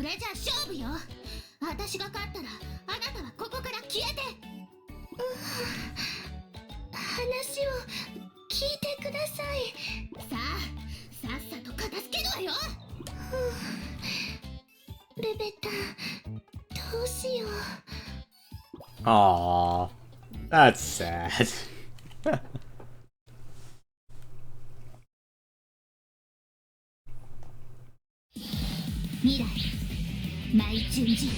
れじゃ勝負よ。私が勝ったらあなたはここから消えて。話を聞いてください。さっさと片付けるわよ。ベベタ、どうしよう。Aww, that's sad. 未来、マイチュンジ。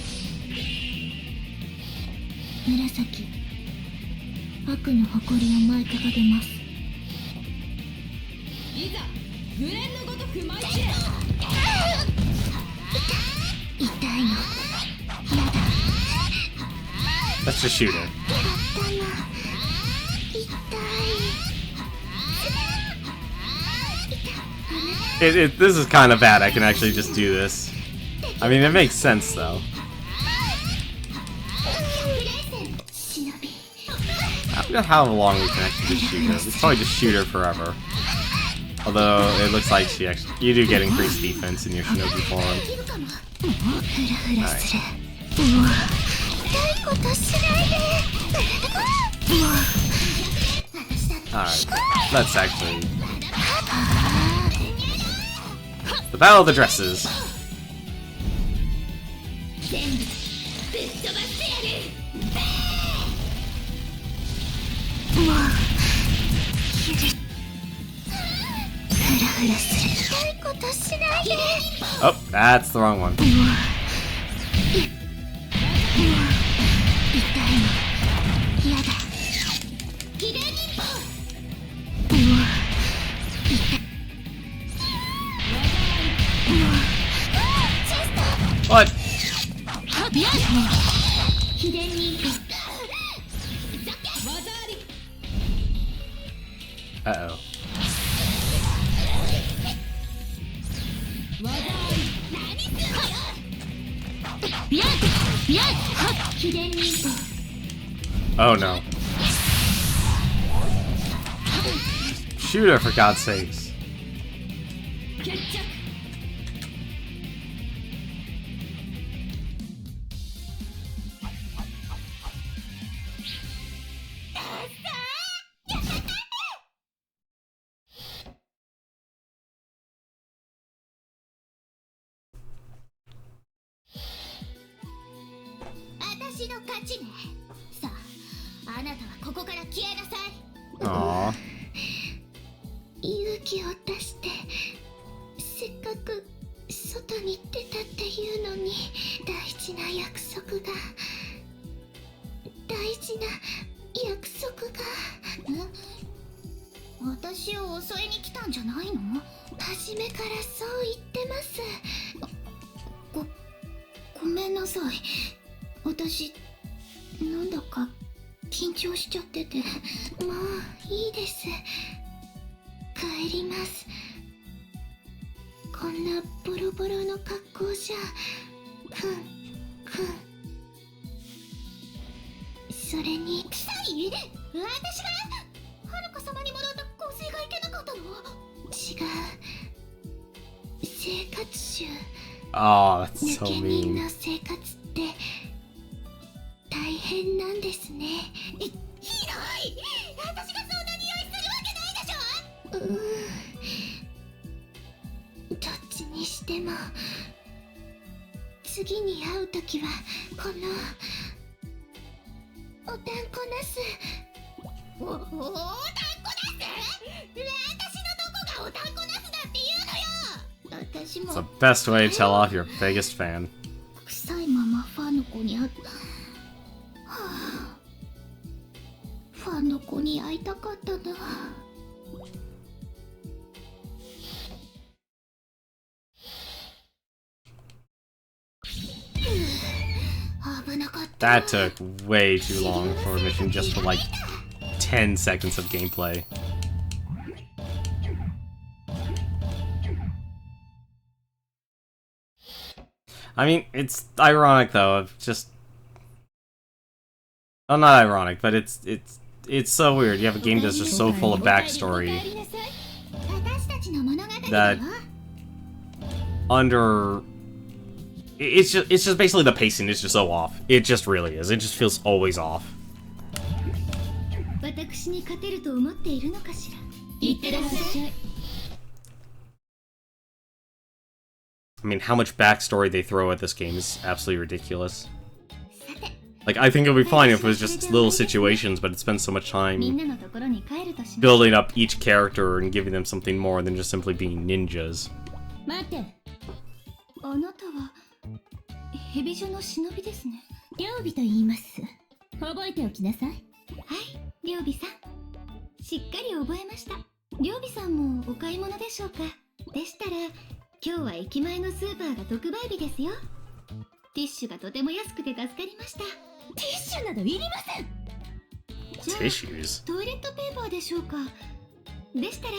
紫、悪の誇りを舞い掲げます。いざグレンのごとく舞い散れ。痛いの。やだ。 Let's just shoot her. This is kind of bad. I can actually just do this. I mean, it makes sense though. I don't know how long we can actually just shoot her. We can probably just shoot her forever. Although it looks like you do get increased defense in your Shinobi form. Alright. Alright, let's actually... The Battle of the Dresses. Oh, that's the wrong one. What? Uh-oh. Oh no. Shoot her, for God's sakes. Aww. 勇気を出してせっかく外に出たっていうのに大事な約束が私を襲いに来たんじゃないの？初めからそう言ってます。ごめんなさい。私なんだか緊張しちゃってて。もういいです。帰ります。こんなボロボロの格好じゃ。それに私がはるか様にもらった香水がいけなかったの？違生活習 Oh, that's so 抜け人 mean. の生活って大変なんですね。ひどい。私がそんな匂いするわけないでしょ。どっちにしても次に会うときはこのおたんこなす。おたんこなす？私のどこがおたんこなすだって言うのよ。私 It's も the best way to tell off your biggest fan. 臭いままファンの子に会った、はあ、ファンの子に会いたかったな。危なかった。 That took way too long for a mission just for like 10 seconds of gameplay. I mean, it's ironic though, of just... Well, not ironic, but it's so weird. You have a game that's just so full of backstory that under... It's just basically the pacing is just so off. It just really is. It just feels always off. 私に勝てると思っているのかしら。いってらっしゃい。 I mean, how much backstory they throw at this game is absolutely ridiculous. Like, I think it would be fine if it was just little situations, but it spends so much time building up each character and giving them something more than just simply being ninjas. 待って。あなたはヘビ女の忍びですね。両備と言います。覚えておきなさい。はい、両備さん。しっかり覚えました。両備さんもお買い物でしょうか。でしたら今日は駅前のスーパーが特売日ですよ。ティッシュがとても安くて助かりました。ティッシュなどいりません。じゃあ Tissues? トイレットペーパーでしょうか。でしたら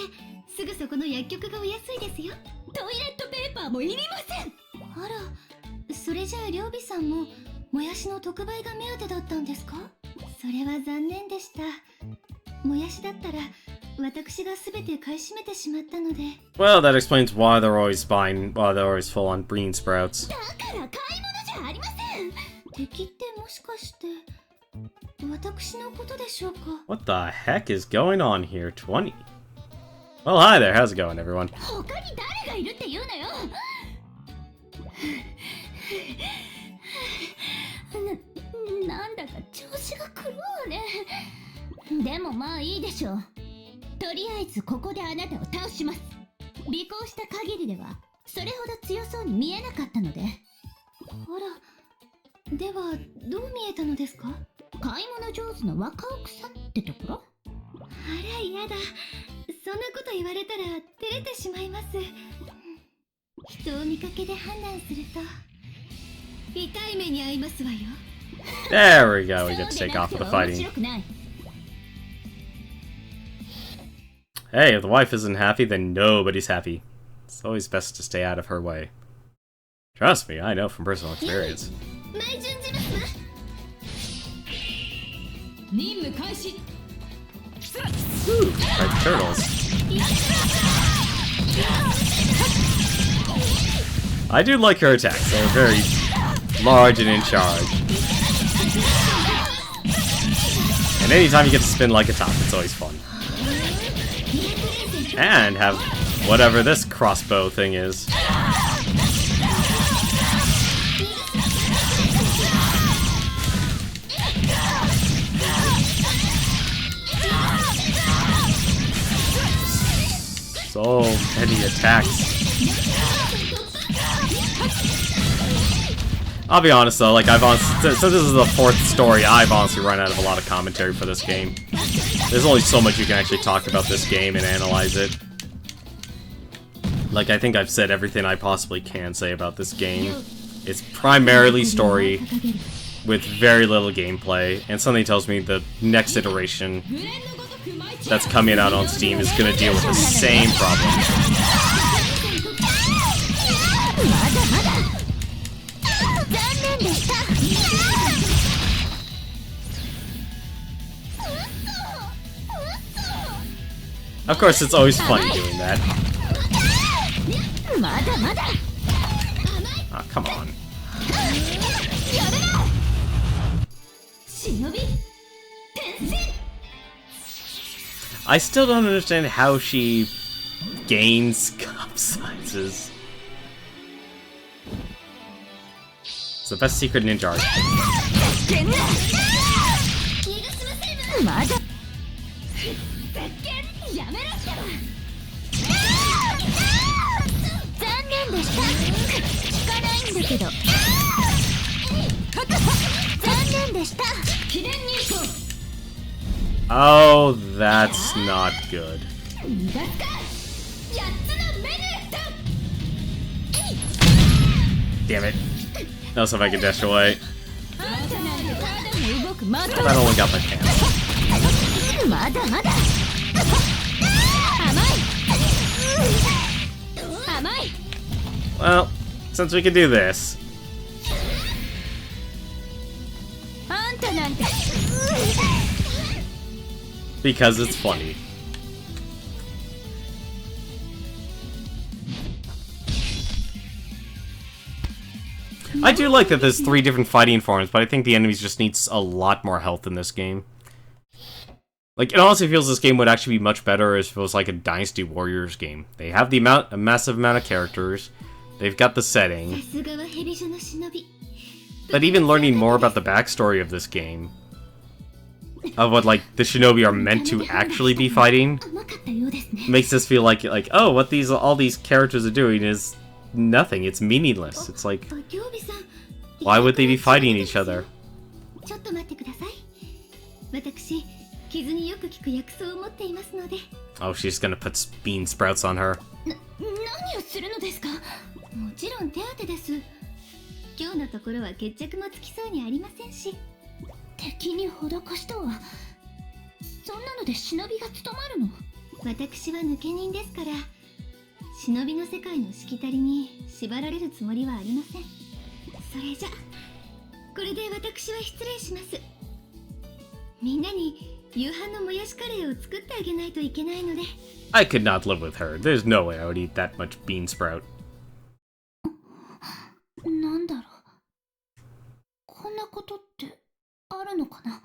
すぐそこの薬局がお安いですよ。トイレットペーパーもいりません。あら、それじゃあ両備さんももやしの特売が目当てだったんですか。それは残念でした。もやしだったら私がすべて買い占めてしまったので。 Well, that explains why they're always full on green sprouts. だから買い物じゃありません。敵ってもしかして私のことでしょうか。 What the heck is going on here? 20? Well, hi there. How's it going, everyone? 他に誰がいるって言うのよ。なんだか調子が狂うわね。でもまあいいでしょう。とりあえずここであなたを倒します。尾行した限りではそれほど強そうに見えなかったので。あら、ではどう見えたのですか。買い物上手の若奥さんってところ。あらやだ、そんなこと言われたら照れてしまいます。人を見かけで判断すると痛い目に遭いますわよ。 There we go. We get to take off with the fighting. Hey, if the wife isn't happy, then nobody's happy. It's always best to stay out of her way. Trust me, I know from personal experience. Ooh, right, turtles. I do like her attacks. They're very large and in charge. And anytime you get to spin like a top, it's always fun. And have whatever this crossbow thing is. So many attacks. I'll be honest though, like so this is the fourth story, I've honestly run out of a lot of commentary for this game. There's only so much you can actually talk about this game and analyze it. Like, I think I've said everything I possibly can say about this game. It's primarily story, with very little gameplay, and something tells me the next iteration that's coming out on Steam is going to deal with the same problem. Of course, it's always funny doing that. Ah, come on. I still don't understand how she gains cup sizes. It's the best secret ninja art. Oh, that's not good. Damn it. Now see if I can dash away. That only got my pants. Well, since we can do this. Because it's funny. I do like that there's 3 different fighting forms, but I think the enemies just needs a lot more health in this game. Like, it honestly feels this game would actually be much better if it was like a Dynasty Warriors game. They have a massive amount of characters, they've got the setting, but even learning more about the backstory of this game, of what like the Shinobi are meant to actually be fighting, makes us feel like oh, what all these characters are doing is nothing. It's meaningless. It's like, why would they be fighting each other? Oh, she's gonna put bean sprouts on her. I could not live with her. There's no way I would eat that much bean sprout. なんだろう。こんなことってあるのかな。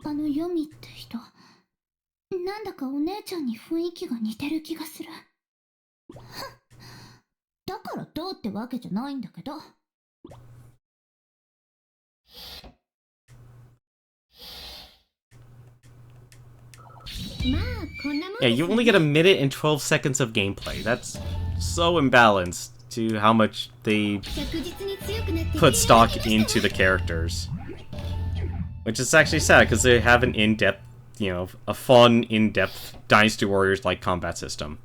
あのヨミって人。なんだかお姉ちゃんに雰囲気が似てる気がする。だからどうってわけじゃないんだけど。Yeah, you only get a minute and 12 seconds of gameplay. That's so imbalanced to how much they put stock into the characters. Which is actually sad, because they have an in-depth, you know, a fun, in-depth Dynasty Warriors-like combat system.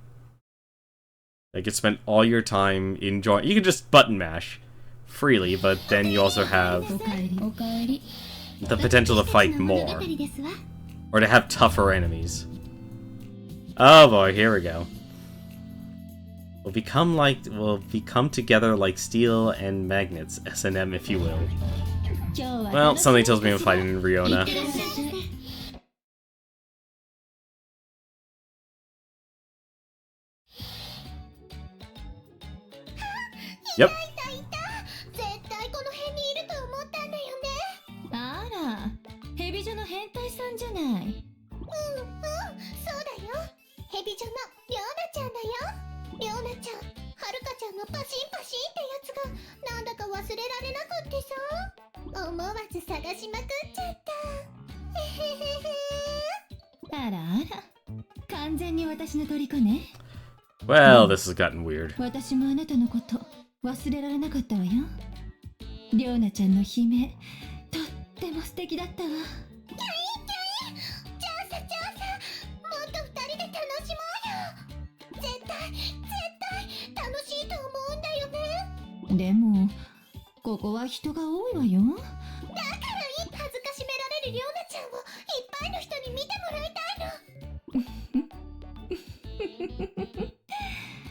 Like, you spend all your time enjoying... You can just button mash freely, but then you also have the potential to fight more. Or to have tougher enemies. Oh boy, here we go. We'll become together like steel and magnets, S&M if you will. Well, something tells me I'm fighting in Riona. Yep. あら、ヘビ女の変態さんじゃない。そうだよ。ヘビ女のリョーナちゃんだよ。リョーナちゃん、はるかちゃんのパシンパシンってやつがなんだか忘れられなくってさ。思わず探しまくっちゃった。へへへへ。あらあら、完全に私の虜ね。Well, this has gotten weird. 私もあなたのこと忘れられなかったわよ。リョーナちゃんの悲鳴、とっても素敵だったわ。キャイキャイ、じゃあさ、もっと二人で楽しもうよ。絶対楽しいと思うんだよね。でもここは人が多いわよ。だから恥ずかしめられるリョーナちゃんをいっぱいの人に見てもらいたいの。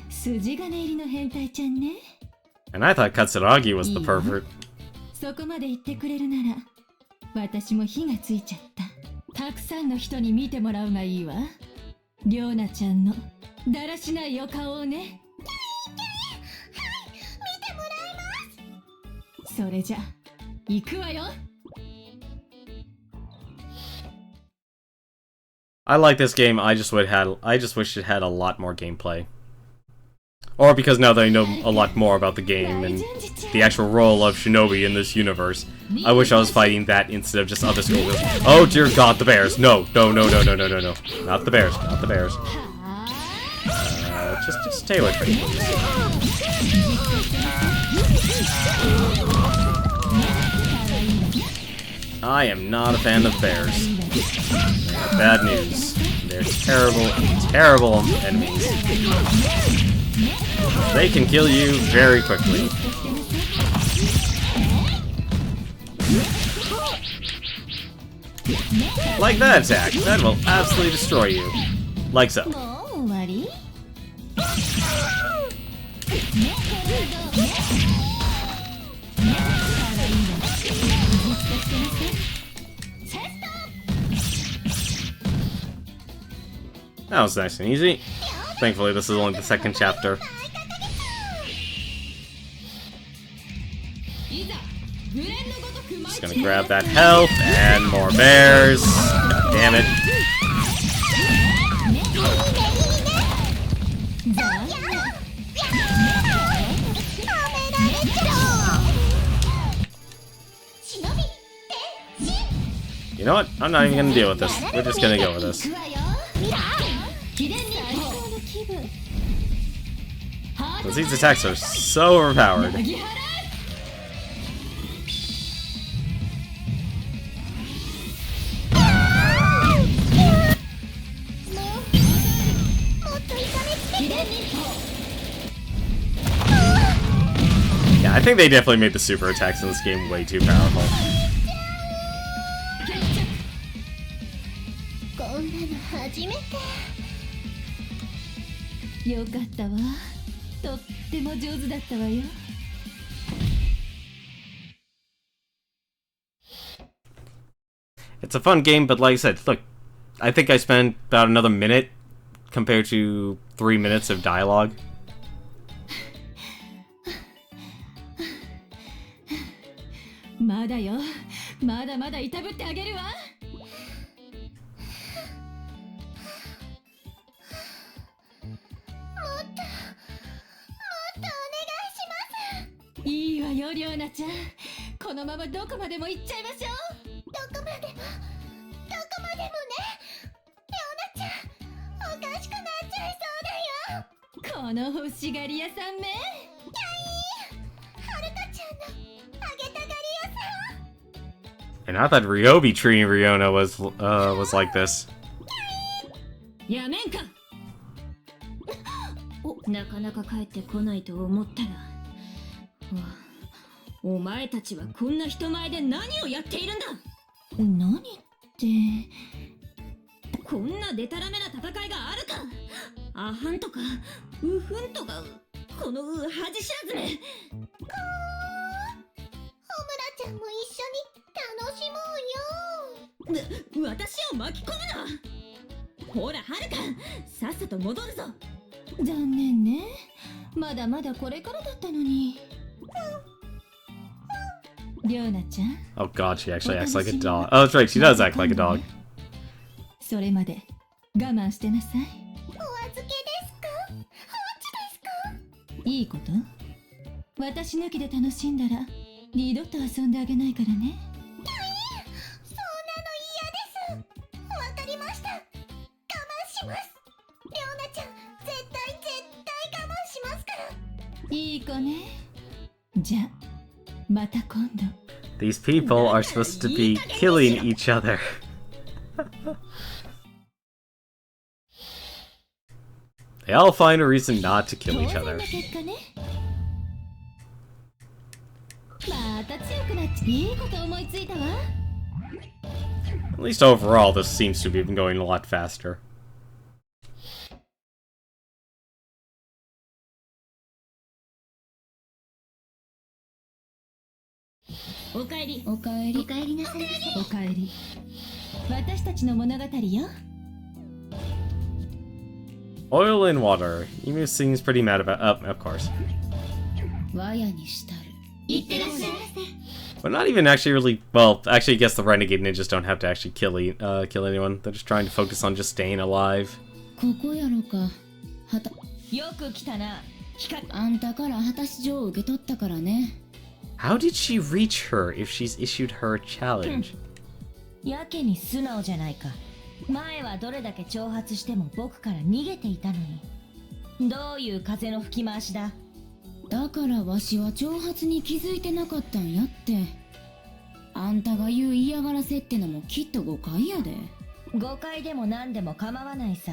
筋金入りの変態ちゃんね。And I thought Katsuragi was the pervert. そこまで言ってくれるなら私も火がついちゃった。たくさんの人に見てもらうがいいわ。リョーナちゃんのだらしないお顔をね。それじゃ行くわよ。 I like this game. I just wish it had a lot more gameplay. Or because now that I know a lot more about the game and the actual role of Shinobi in this universe, I wish I was fighting that instead of just other schoolgirls. Oh dear God, the bears! No, no, no, no, no, no, no, no! Not the bears! Not the bears! Just stay away from me. I am not a fan of bears. Bad news. They're terrible, terrible enemies. They can kill you very quickly. Like that attack. That will absolutely destroy you. Like so. That was nice and easy. Thankfully, this is only the second chapter. Just gonna grab that health and more bears. God damn it. You know what? I'm not even gonna deal with this. We're just gonna go with this. Because these attacks are so overpowered. Yeah, I think they definitely made the super attacks in this game way too powerful. It's a fun game, but like I said, look, I think I spent about another minute compared to 3 minutes of dialogue. And I thought Ryobi treating Riona was like this. やめんか。なかなか帰ってこないと思ったら、お前たちはこんな人前で何をやっているんだ。何って、こんなデタラメな戦いがあるか。アハンとかウフンとか、この恥知らずめ。ホムラちゃんも一緒に楽しもうよ。私を巻き込むな。ほらはるか、さっさと戻るぞ。残念ね、まだまだこれからだったのに。リョーナちゃん。 Oh god, she actually acts like a dog. Oh, that's right, she does act like a dog. それまで我慢してなさい。お預けですか？放置ですか？いいこと？私抜きで楽しんだら二度と遊んであげないからね。そんなの嫌です。わかりました。我慢します。リョーナちゃん、絶対我慢しますから。いい子ね。じゃあまた今度。 These people are supposed to be killing each other. They all find a reason not to kill each other. At least overall, this seems to be going a lot faster. Oil and water. Emu seems pretty mad about. Oh, of course. But not even actually really... Well, actually, I guess the Renegade Ninjas don't have to actually kill anyone. They're just trying to focus on just staying alive. ここやろか。はた、よく来たな。あんたから果たし状を受け取ったからね。How did she reach her if she's issued her a challenge? やけに素直じゃないか。前はどれだけ挑発しても僕から逃げていたのに。どういう風の吹き回しだ？だからわしは挑発に気づいてなかったんやって。あんたが言う嫌がらせってのもきっと誤解やで。誤解でも何でも構わないさ。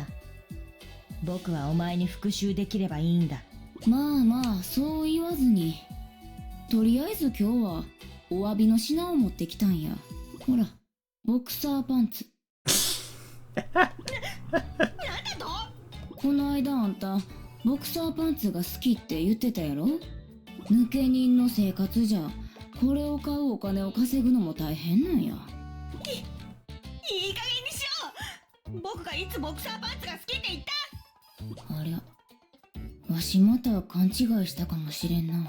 僕はお前に復讐できればいいんだ。まあまあそう言わずに、とりあえず今日はお詫びの品を持ってきたんや。ほら、ボクサーパンツ。なんだと？この間あんたボクサーパンツが好きって言ってたやろ。抜け人の生活じゃこれを買うお金を稼ぐのも大変なんや。いい加減にしよう。僕がいつボクサーパンツが好きって言った？ありゃ、わしまた勘違いしたかもしれんな。も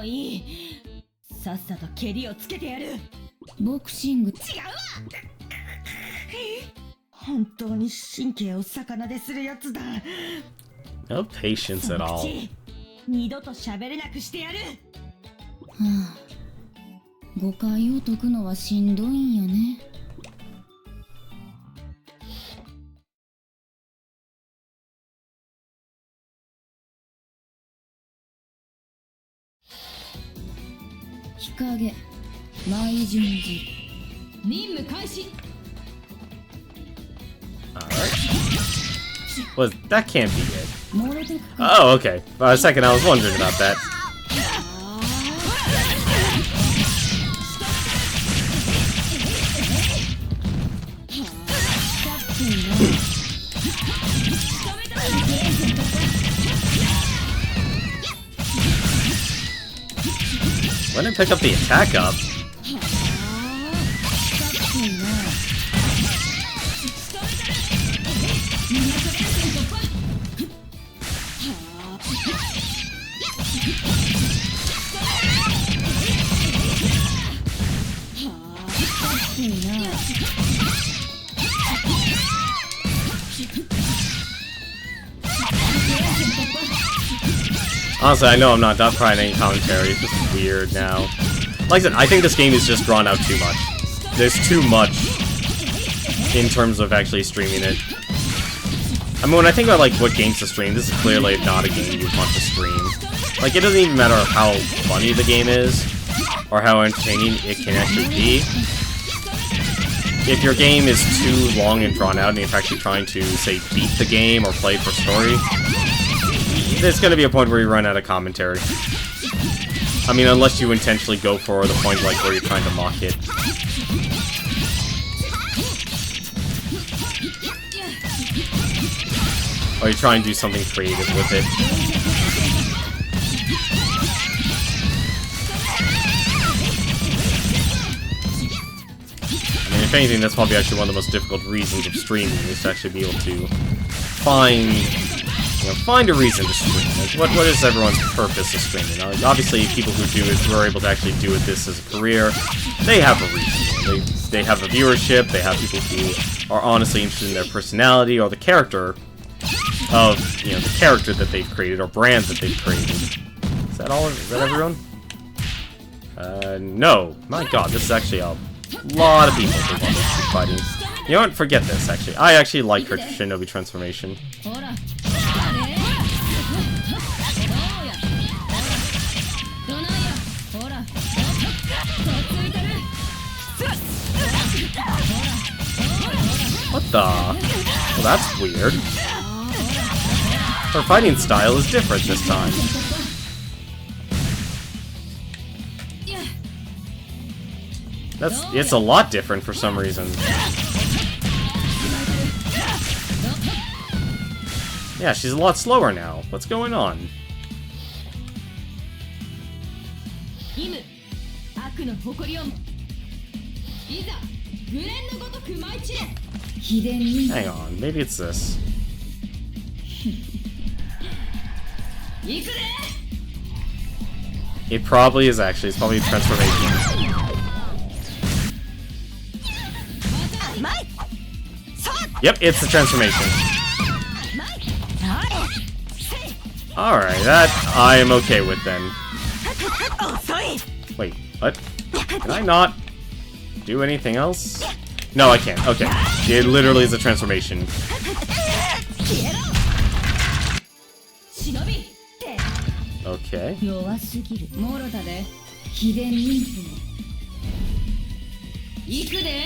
ういい。さっさと蹴りをつけてやる。ボクシング。違うわ。本当に神経を逆なでするやつだ。No patience at all. 二度と喋れなくしてやる。はあ、誤解を解くのはしんどいんやね。日陰舞順寺。任務開始。 Well, that can't be it. モロトク。 Oh, okay. For a second, I was wondering about that. When did I pick up the attack up? Honestly, I know I'm not providing any commentary. It's just weird now. Like I said, I think this game is just drawn out too much. There's too much in terms of actually streaming it. I mean, when I think about like what games to stream, this is clearly not a game you want to stream. Like, it doesn't even matter how funny the game is or how entertaining it can actually be. If your game is too long and drawn out and you're actually trying to, say, beat the game or play for story, there's going to be a point where you run out of commentary. I mean, unless you intentionally go for the point like where you're trying to mock it. Or you try and do something creative with it. I mean, if anything, that's probably actually one of the most difficult reasons of streaming, is to actually be able to find a reason to stream. Like, what is everyone's purpose of streaming? Like, obviously, people who do it, who are able to actually do this as a career, they have a reason. They have a viewership, they have people who are honestly interested in their personality or the character of, the character that they've created or brand that they've created. Is that all? Is that everyone? No. My god, this is actually a lot of people who want to keep fighting. You know what? Forget this, actually. I actually like her Shinobi transformation. What the? Well, that's weird. Her fighting style is different this time. It's a lot different for some reason. Yeah, she's a lot slower now. What's going on? Hang on, maybe it's this. It probably is actually. It's probably a transformation. Yep, it's the transformation. Alright, that I am okay with then. Wait, what? Can I not do anything else? No, I can't. Okay. It literally is a transformation. Okay. 弱すぎるもろだで秘伝忍法行くで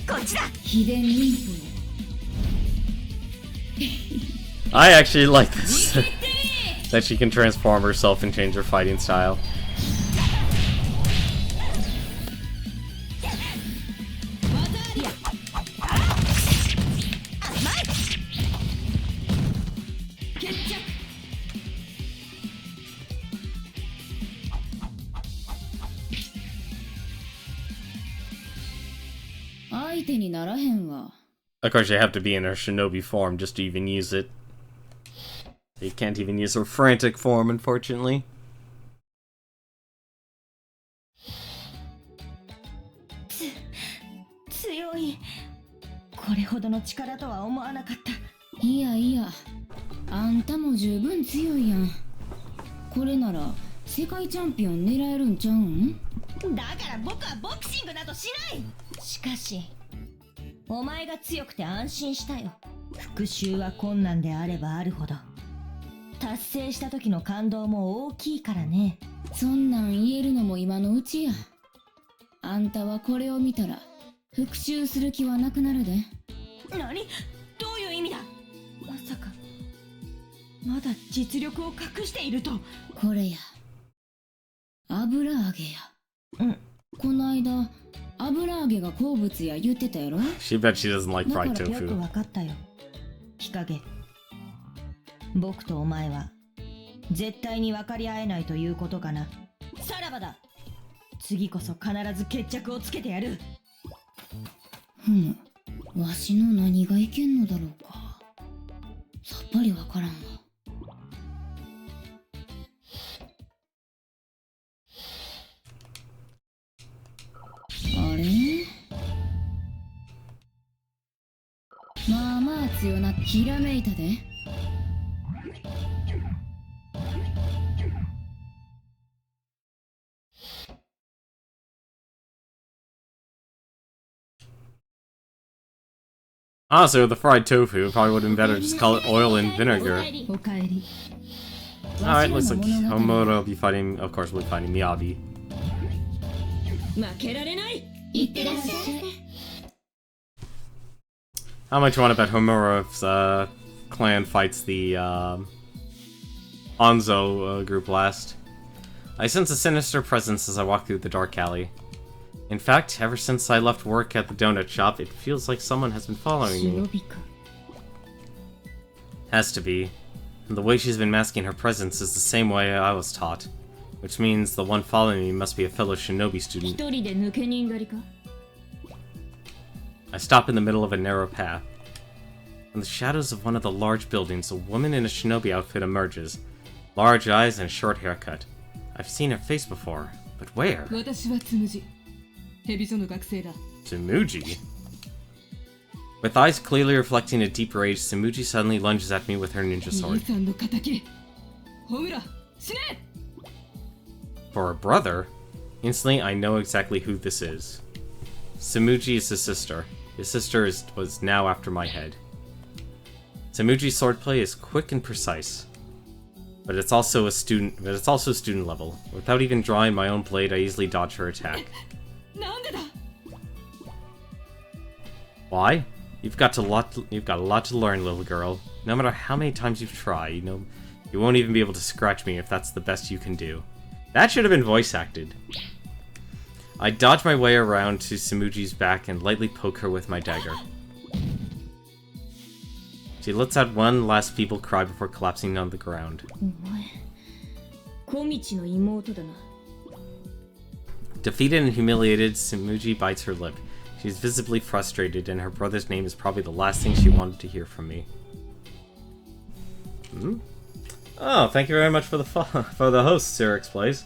こっちだ秘伝忍法 I actually like this. That she can transform herself and change her fighting style. Of course, you have to be in her shinobi form just to even use it. You can't even use her frantic form, unfortunately. 強い。これほどの力とは思わなかった。いやいや、あんたも十分強いやん。これなら世界チャンピオン狙えるんちゃうん？だから僕はボクシングなどしない。しかし、お前が強くて安心したよ。復讐は困難であればあるほど、達成した時の感動も大きいからね。そんなん言えるのも今のうちや。あんたはこれを見たら復讐する気はなくなるで。何？どういう意味だ？まさかまだ実力を隠していると。これや、油揚げや。うん。この間油揚げが好物や言ってたやろ。 She bet she doesn't like fried だからよく tofu. わかったよ。日陰。僕とお前は絶対に分かり合えないということかな。さらばだ。次こそ必ず決着をつけてやる。わしの何がいけんのだろうか。さっぱりわからんわ。あれ？まあまあ強なひらめいたで。Honestly, with the fried tofu, it probably would have been better to just call it oil and vinegar. Alright, looks like Homoto will be fighting, of course, we'll be fighting Miyabi. How much you want to bet Homura's clan fights the Anzo group last? I sense a sinister presence as I walk through the dark alley. In fact, ever since I left work at the donut shop, it feels like someone has been following me. Has to be. And the way she's been masking her presence is the same way I was taught. Which means the one following me must be a fellow shinobi student. I stop in the middle of a narrow path. In the shadows of one of the large buildings, a woman in a shinobi outfit emerges. Large eyes and a short haircut. I've seen her face before, but where? Tsumuji? With eyes clearly reflecting a deep rage, Tsumuji suddenly lunges at me with her ninja sword. For her brother? Instantly, I know exactly who this is. Tsumuji is his sister. His sister was now after my head. Tsumuji's swordplay is quick and precise. But it's also student level. Without even drawing my own blade, I easily dodge her attack. Why? You've got a lot to learn, little girl. No matter how many times you try, you won't even be able to scratch me if that's the best you can do. That should have been voice acted. I dodge my way around to Tsumuji's back and lightly poke her with my dagger. She lets out one last feeble cry before collapsing on the ground. Defeated and humiliated, Tsumuji bites her lip. She's visibly frustrated, and her brother's name is probably the last thing she wanted to hear from me. Hmm? Oh, thank you very much for the for the host, Sirix Plays.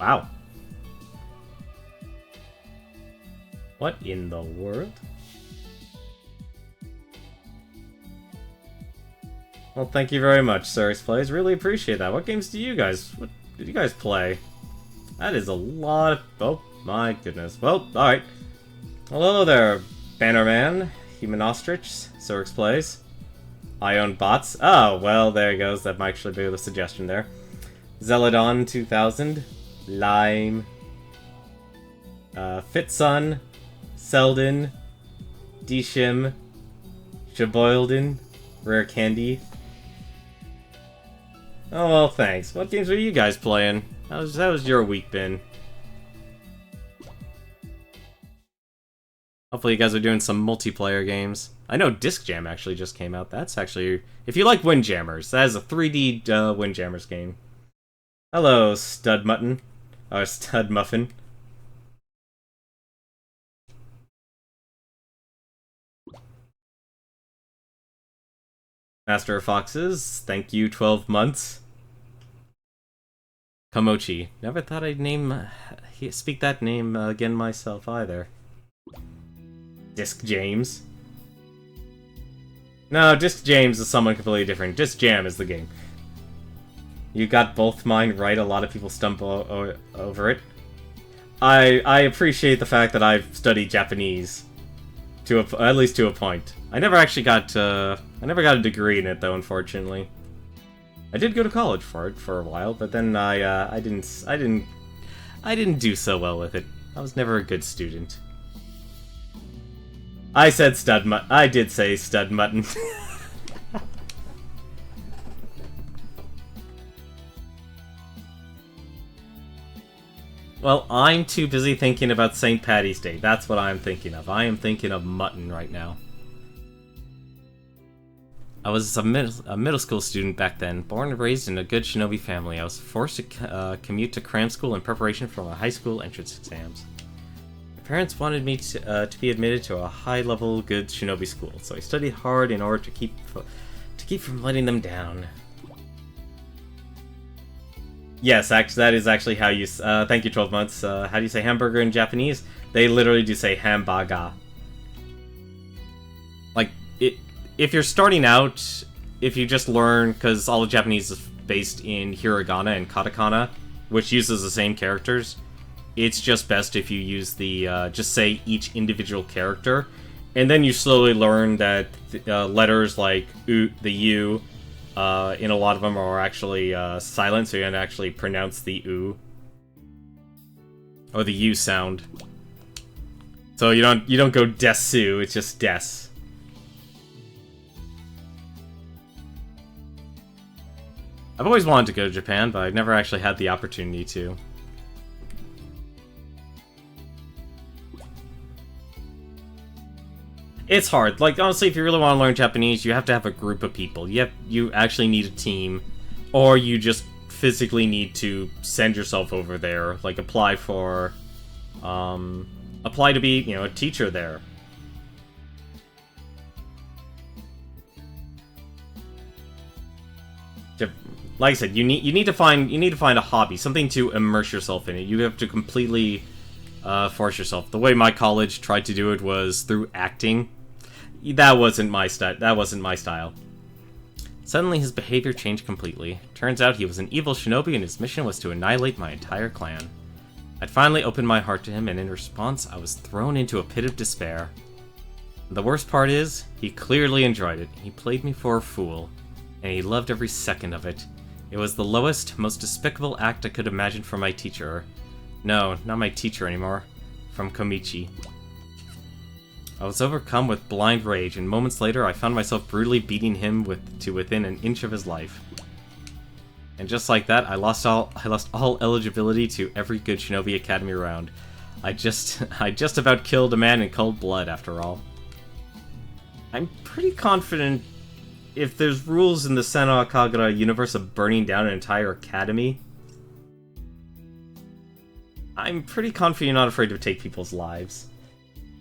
Wow. What in the world? Well, thank you very much, Sirix Plays. Really appreciate that. What games did you guys play? That is a lot of... Oh, my goodness. Well, alright. Hello there, Bannerman, Human Ostrich, Sirix Plays. I own bots. Oh, well, there he goes. That might actually be the suggestion there. Zeladon 2000, Lime, Fitsun, Selden, Dishim, Shaboilden, Rare Candy. Oh, well, thanks. What games were you guys playing? How was your week been? Hopefully you guys are doing some multiplayer games. I know Disc Jam actually just came out. That's actually... If you like Windjammers, that is a 3D Windjammers game. Hello, Stud Mutton. Or Stud Muffin. Master of Foxes, thank you, 12 months. Komochi. Never thought I'd speak that name again myself either. Disc James. No, Disc James is someone completely different. Disc Jam is the game. You got both mine right. A lot of people stumble over it. I appreciate the fact that I've studied Japanese at least to a point. I never actually got I never got a degree in it though, unfortunately. I did go to college for it for a while, but then I didn't do so well with it. I was never a good student. I said I did say Stud Mutton. Well, I'm too busy thinking about St. Paddy's Day. That's what I'm thinking of. I am thinking of mutton right now. I was a middle school student back then, born and raised in a good Shinobi family. I was forced to commute to cram school in preparation for my high school entrance exams. My parents wanted me to be admitted to a high-level good Shinobi school, so I studied hard in order to keep from letting them down. Yes, actually, that is actually how you... thank you, 12 months. How do you say hamburger in Japanese? They literally do say hambaga. Like, if you're starting out, if you just learn... Because all of Japanese is based in hiragana and katakana, which uses the same characters, it's just best if you use the... just say each individual character. And then you slowly learn that letters like the U... in a lot of them are actually silent, so you can actually pronounce the U or the U sound. So you don't go desu, it's just des. I've always wanted to go to Japan, but I've never actually had the opportunity to. It's hard. Like, honestly, if you really want to learn Japanese, you have to have a group of people. You actually need a team, or you just physically need to send yourself over there. Like, apply to be, a teacher there. Like I said, you need to find a hobby, something to immerse yourself in it. You have to completely force yourself. The way my college tried to do it was through acting. That wasn't my style. Suddenly, his behavior changed completely. Turns out he was an evil shinobi, and his mission was to annihilate my entire clan. I'd finally opened my heart to him, and in response, I was thrown into a pit of despair. The worst part is, he clearly enjoyed it. He played me for a fool, and he loved every second of it. It was the lowest, most despicable act I could imagine from my teacher. No, not my teacher anymore. From Komichi. I was overcome with blind rage, and moments later I found myself brutally beating him to within an inch of his life. And just like that, I lost all eligibility to every good Shinobi Academy around. I just about killed a man in cold blood, after all. I'm pretty confident if there's rules in the Senran Kagura universe of burning down an entire academy, I'm pretty confident you're not afraid to take people's lives.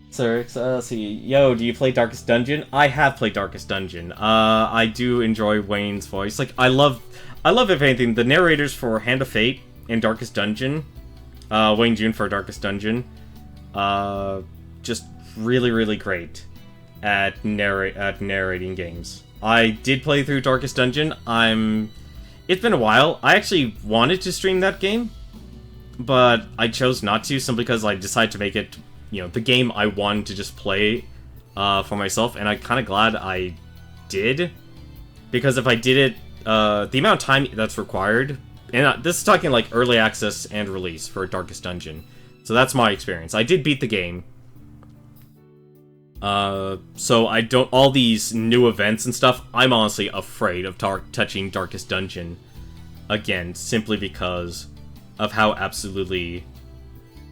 Sir, let's see. Yo, do you play Darkest Dungeon? I have played Darkest Dungeon. I do enjoy Wayne's voice. Like, I love, if anything, the narrators for Hand of Fate and Darkest Dungeon. Wayne June for Darkest Dungeon. Just really, really great at narrating games. I did play through Darkest Dungeon. It's been a while. I actually wanted to stream that game, but I chose not to simply because I decided to make it, the game I wanted to just play for myself, and I'm kind of glad I did, because if I did it, the amount of time that's required, and this is talking like early access and release for Darkest Dungeon, so that's my experience. I did beat the game, so I don't, all these new events and stuff, I'm honestly afraid of touching Darkest Dungeon again, simply because of how absolutely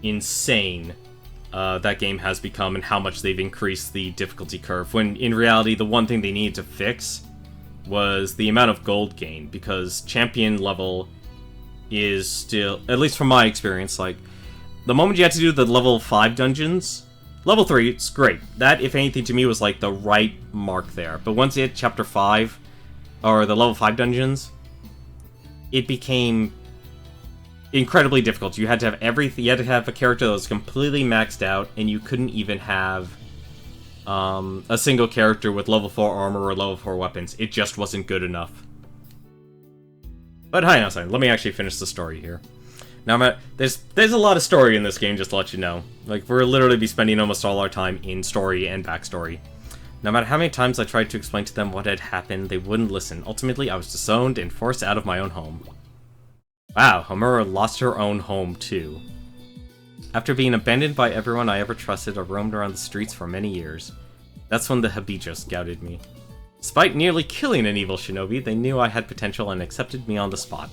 insane that game has become and how much they've increased the difficulty curve, when in reality the one thing they needed to fix was the amount of gold gain, because champion level is still, at least from my experience, like, the moment you had to do the level 5 dungeons, level 3, it's great. That, if anything, to me was like the right mark there. But once you hit chapter 5, or the level 5 dungeons, it became incredibly difficult. You had to have everything. You had to have a character that was completely maxed out, and you couldn't even have a single character with level 4 armor or level 4 weapons. It just wasn't good enough. But hang on a second, let me actually finish the story here. Now, there's a lot of story in this game, just to let you know. Like, we'll literally be spending almost all our time in story and backstory. No matter how many times I tried to explain to them what had happened, they wouldn't listen. Ultimately, I was disowned and forced out of my own home. Wow, Homura lost her own home, too. After being abandoned by everyone I ever trusted, I roamed around the streets for many years. That's when the Habijo scouted me. Despite nearly killing an evil shinobi, they knew I had potential and accepted me on the spot.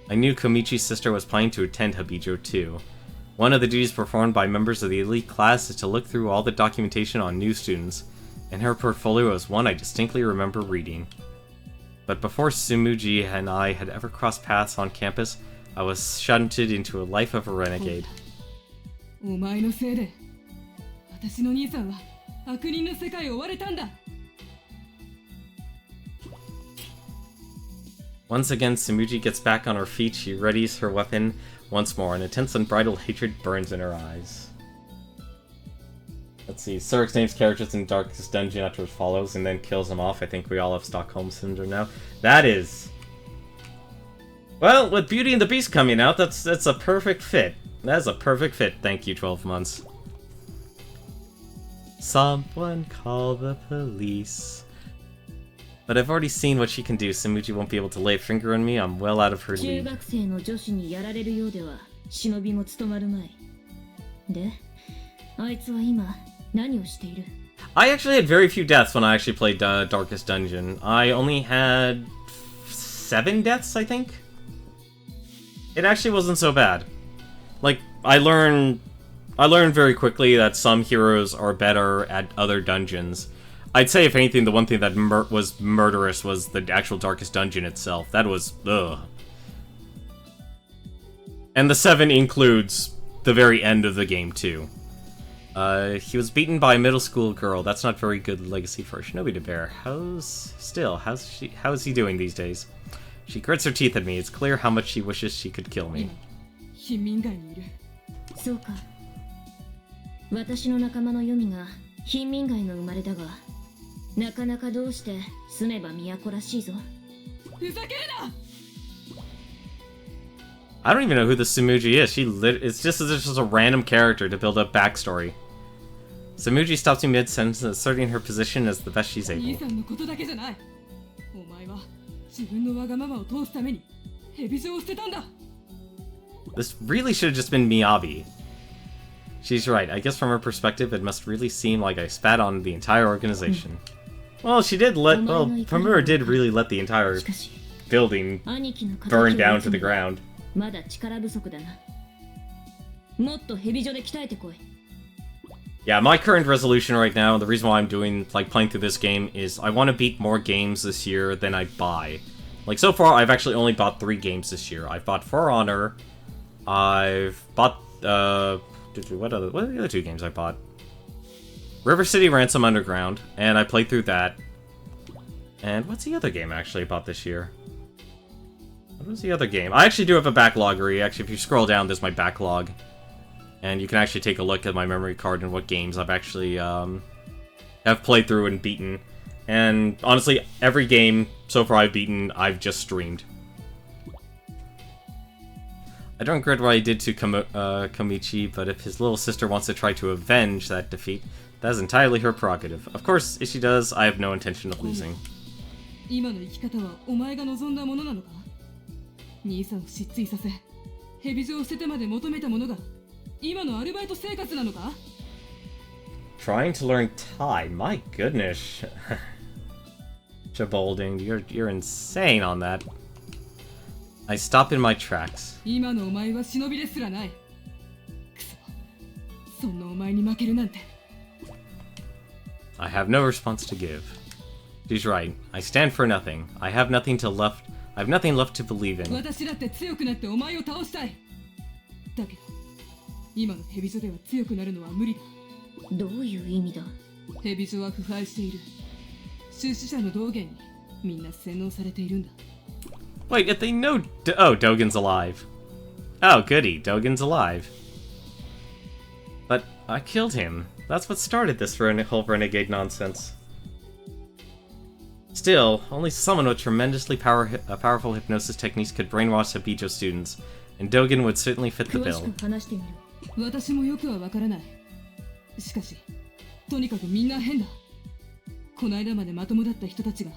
I knew Komichi's sister was planning to attend Habijo too. One of the duties performed by members of the elite class is to look through all the documentation on new students, and her portfolio was one I distinctly remember reading. But before Sumuji and I had ever crossed paths on campus, I was shunted into a life of a renegade. お前のせいで私の兄さんは悪人の世界を追われたんだ。 Once again, Sumuji gets back on her feet. She readies her weapon once more, and intense unbridled hatred burns in her eyes. Let's see. Surik names characters in Darkest Dungeon afterwards follows and then kills them off. I think we all have Stockholm Syndrome now. That is... Well, with Beauty and the Beast coming out, that's a perfect fit. That's a perfect fit. Thank you, 12 months. Someone call the police. But I've already seen what she can do. Sumuji won't be able to lay a finger on me. I'm well out of her league. 中学生の女子にやられるようでは忍びも務まるまい。で、あいつは今何をしている? I actually had very few deaths when I actually played Darkest Dungeon. I only had 7 deaths, I think. It actually wasn't so bad. Like, I learned very quickly that some heroes are better at other dungeons. I'd say, if anything, the one thing that was murderous was the actual Darkest Dungeon itself. That was... ugh. And the 7 includes the very end of the game, too. He was beaten by a middle school girl. That's not very good legacy for a shinobi to bear. How is he doing these days? She grits her teeth at me. It's clear how much she wishes she could kill me. 貧民街にいる。そうか。私の仲間のユミが貧民街の生まれだが、なかなかどうして住めば都らしいぞ。ふざけるな! I don't even know who the Sumuji is. It's just a random character to build up backstory. Sumuji stops me mid-sentence, asserting her position as the best she's able. 兄さんのことだけじゃない。お前は自分のわがままを通すために蛇状を捨てたんだ。 This really should have just been Miyabi. She's right. I guess from her perspective, it must really seem like I spat on the entire organization. Well, she did let... Well, Homura did really let the entire building burn down to the ground. まだ力不足だな。もっと蛇状で鍛えてこい。 Yeah, my current resolution right now, the reason why I'm playing through this game, is I want to beat more games this year than I buy. Like, so far, I've actually only bought 3 games this year. I've bought For Honor, I've bought what are the other two games I bought? River City Ransom Underground, and I played through that. And what's the other game I actually bought this year? What was the other game? I actually do have a backloggery. Actually, if you scroll down, there's my backlog. And you can actually take a look at my memory card and what games I've actually have played through and beaten. And honestly, every game so far I've beaten, I've just streamed. I don't regret what I did to Komichi, but if his little sister wants to try to avenge that defeat, that is entirely her prerogative. Of course, if she does, I have no intention of losing. 今の生き方はお前が望んだものなのか？兄さんを失墜させ、蛇女を捨ててまで求めたものが今のアルバイト生活なのか？ Trying to learn Thai, my goodness. Chabolding, you're insane on that. I stop in my tracks. 今のお前は忍びですらない。くそ、そんなお前に負けるなんて。I have no response to give. She's right. I stand for nothing. I have nothing left to believe in. 私だって強くなってお前を倒したい。だけど、今の蛇女では強くなるのは無理だ。どういう意味だ？蛇女は腐敗している。出資者の道元にみんな洗脳されているんだ。Wait, if they know... oh, Dogen's alive. Oh, goody, Dogen's alive. But I killed him. That's what started this whole renegade nonsense. Still, only someone with tremendously powerful hypnosis techniques could brainwash Hibijo students, and Dogen would certainly fit the bill. 私もよくはわからない。しかし、とにかくみんな変だ。この間までまともだった人たちが、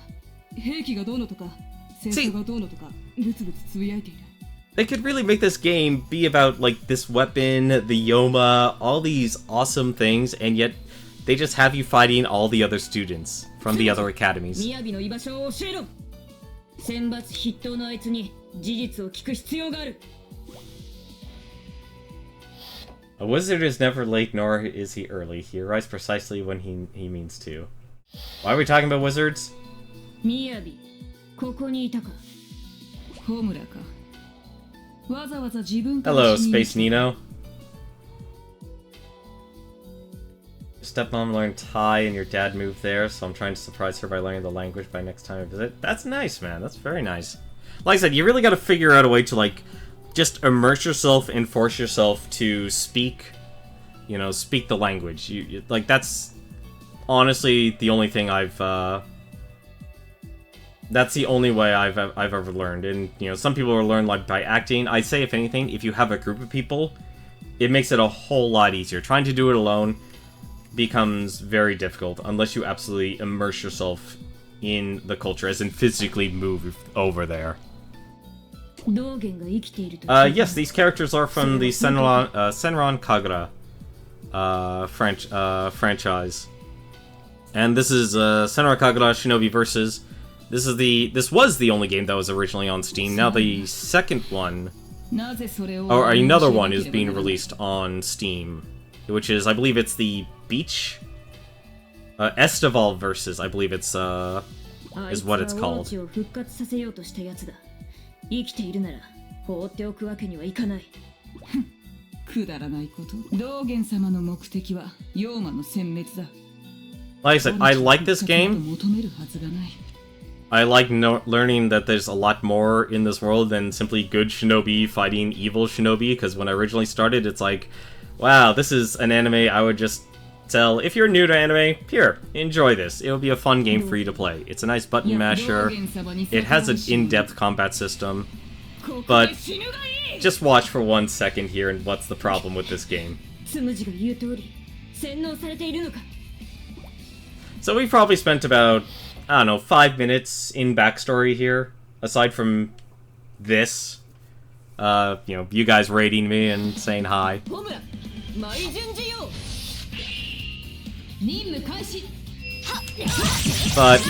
兵器がどうのとか、戦争がどうのとか、ブツブツつぶやいている。They could really make this game be about, like, this weapon, the Yoma, all these awesome things, and yet they just have you fighting all the other students from the other academies. 雅の居場所を教えろ。選抜筆頭のあいつに事実を聞く必要がある。A wizard is never late, nor is he early. He arrives precisely when he means to. Why are we talking about wizards? 雅、ここにいたか。ホムラか。わざわざ自分から Hello, Space Nino. Stepmom learned Thai and your dad moved there, so I'm trying to surprise her by learning the language by next time I visit. That's nice, man. That's very nice. Like I said, you really gotta figure out a way to, like, just immerse yourself and force yourself to speak, you know, speak the language. Like, that's honestly the only thing that's the only way I've ever learned. And, you know, some people will learn, like, by acting. I'd say, if anything, if you have a group of people, it makes it a whole lot easier. Trying to do it alone becomes very difficult unless you absolutely immerse yourself in the culture, as in physically move over there. Yes, these characters are from the Senran Kagura franchise. And this is Senran Kagura Shinovi Versus. This was the only game that was originally on Steam. Now the second one, or another one, is being released on Steam, which is, I believe it's the Beach Estival Versus, I believe it's is what it's called. 生きているなら放っておくわけにはいかない。くだらないこと。道元様の目的は妖魔の殲滅だ。Like I said, I like this game. I like learning that there's a lot more in this world than simply good shinobi fighting evil shinobi, because when I originally started, it's like, wow, this is an anime I would just tell, if you're new to anime, here, enjoy this. It'll be a fun game for you to play. It's a nice button masher. It has an in-depth combat system. But just watch for 1 second here and what's the problem with this game. So we probably spent about, I don't know, 5 minutes in backstory here, aside from this. You know, you guys rating me and saying hi. But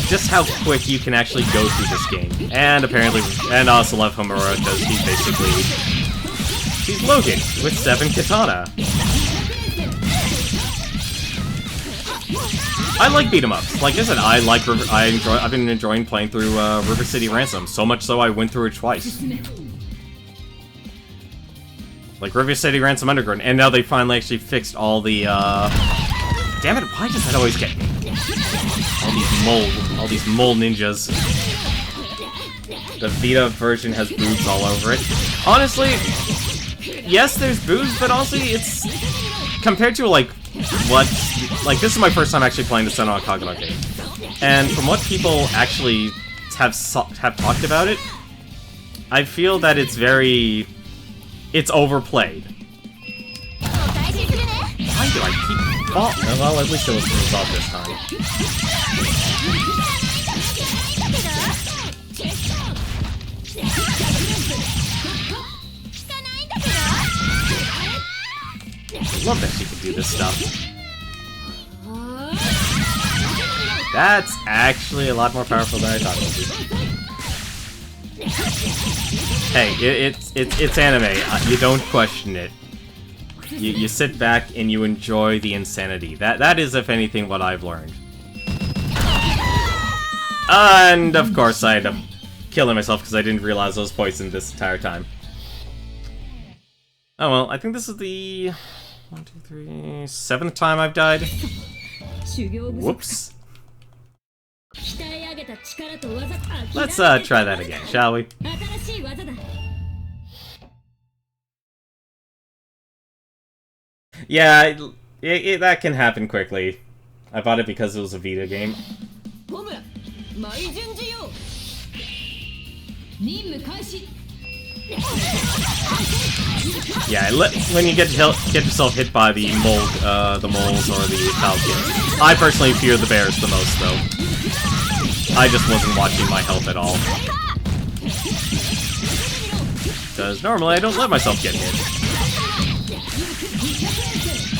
just how quick you can actually go through this game. And apparently, and I also love Homura because he's Logan with 7 katana. I like beat 'em ups. Like I said, I've been enjoying playing through River City Ransom, so much so I went through it twice. Like River City Ransom Underground, and now they finally actually fixed all the, Damn it, why does that always get me? All these mole ninjas. The Vita version has boobs all over it. Honestly, yes, there's boobs, but also it's... Compared to, like, what... Like, this is my first time actually playing the Senran Kagura game. And from what people actually have talked about it, I feel that it's very... It's overplayed. Why do I keep... Oh, well, at least it was resolved this time. I love that she can do this stuff. That's actually a lot more powerful than I thought it would be. Hey, it's anime. You don't question it. You sit back and you enjoy the insanity. That is, if anything, what I've learned. And of course, I ended up killing myself because I didn't realize I was poisoned this entire time. Oh well, I think this is the 1, 2, 3, 7th time I've died. Whoops. Let's try that again, shall we? Yeah, that can happen quickly. I bought it because it was a Vita game. Yeah, when you get yourself hit by the moles or the falcons. I personally fear the bears the most, though. I just wasn't watching my health at all. Because normally I don't let myself get hit.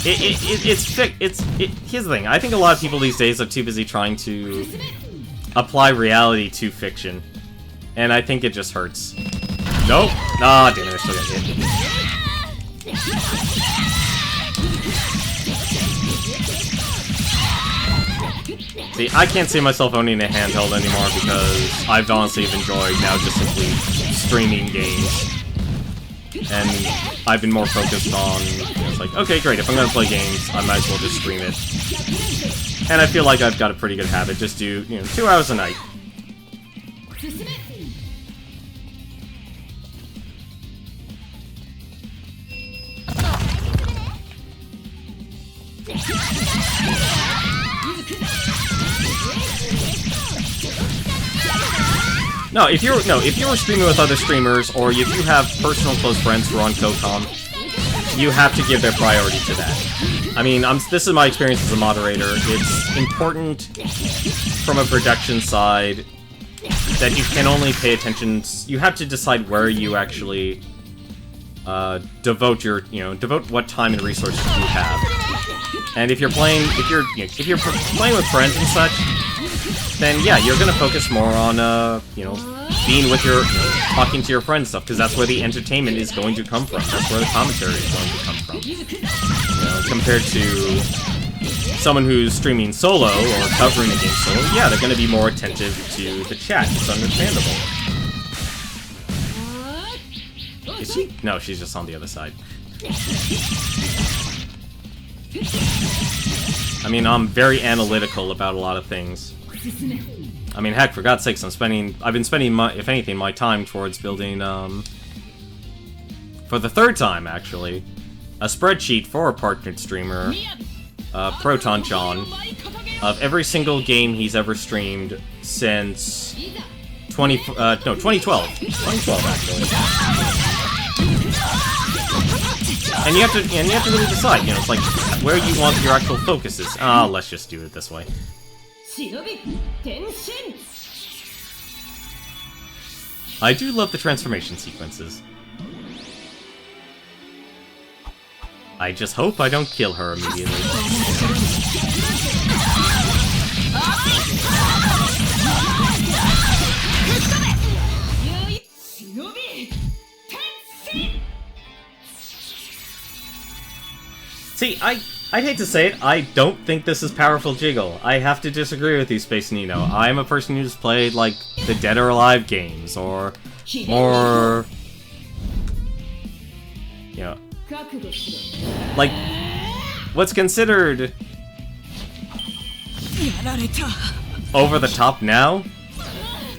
Here's the thing. I think a lot of people these days are too busy trying to apply reality to fiction. And I think it just hurts. Nope. Ah, damn it, I still got hit. See, I can't see myself owning a handheld anymore because I've honestly enjoyed now just simply streaming games. And I've been more focused on, it's like, okay, great, if I'm gonna play games, I might as well just stream it. And I feel like I've got a pretty good habit, just do, 2 hours a night. No, if you're streaming with other streamers, or if you have personal close friends who are on Kokom, you have to give their priority to that. I mean, this is my experience as a moderator. It's important from a production side that you can only pay attention. You have to decide where you actually devote what time and resources you have. And if you're playing playing with friends and such, then yeah, you're gonna focus more on being with talking to your friends stuff, because that's where the entertainment is going to come from. That's where the commentary is going to come from. Compared to someone who's streaming solo or covering a game solo, yeah, they're gonna be more attentive to the chat. It's understandable. Is she? No, she's just on the other side. I mean, I'm very analytical about a lot of things. I mean, heck, for God's sakes, I've been spending, if anything, my time towards building, for the 3rd time, actually, a spreadsheet for a partnered streamer, Proton John, of every single game he's ever streamed since 2012. 2012, actually. And you have to really decide, it's like, where you want your actual focus is. Let's just do it this way. I do love the transformation sequences. I just hope I don't kill her immediately. See, I'd hate to say it, I don't think this is powerful Jiggle. I have to disagree with you, Space Nino. I'm a person who's played, like, the Dead or Alive games, or more... Like, what's considered over the top now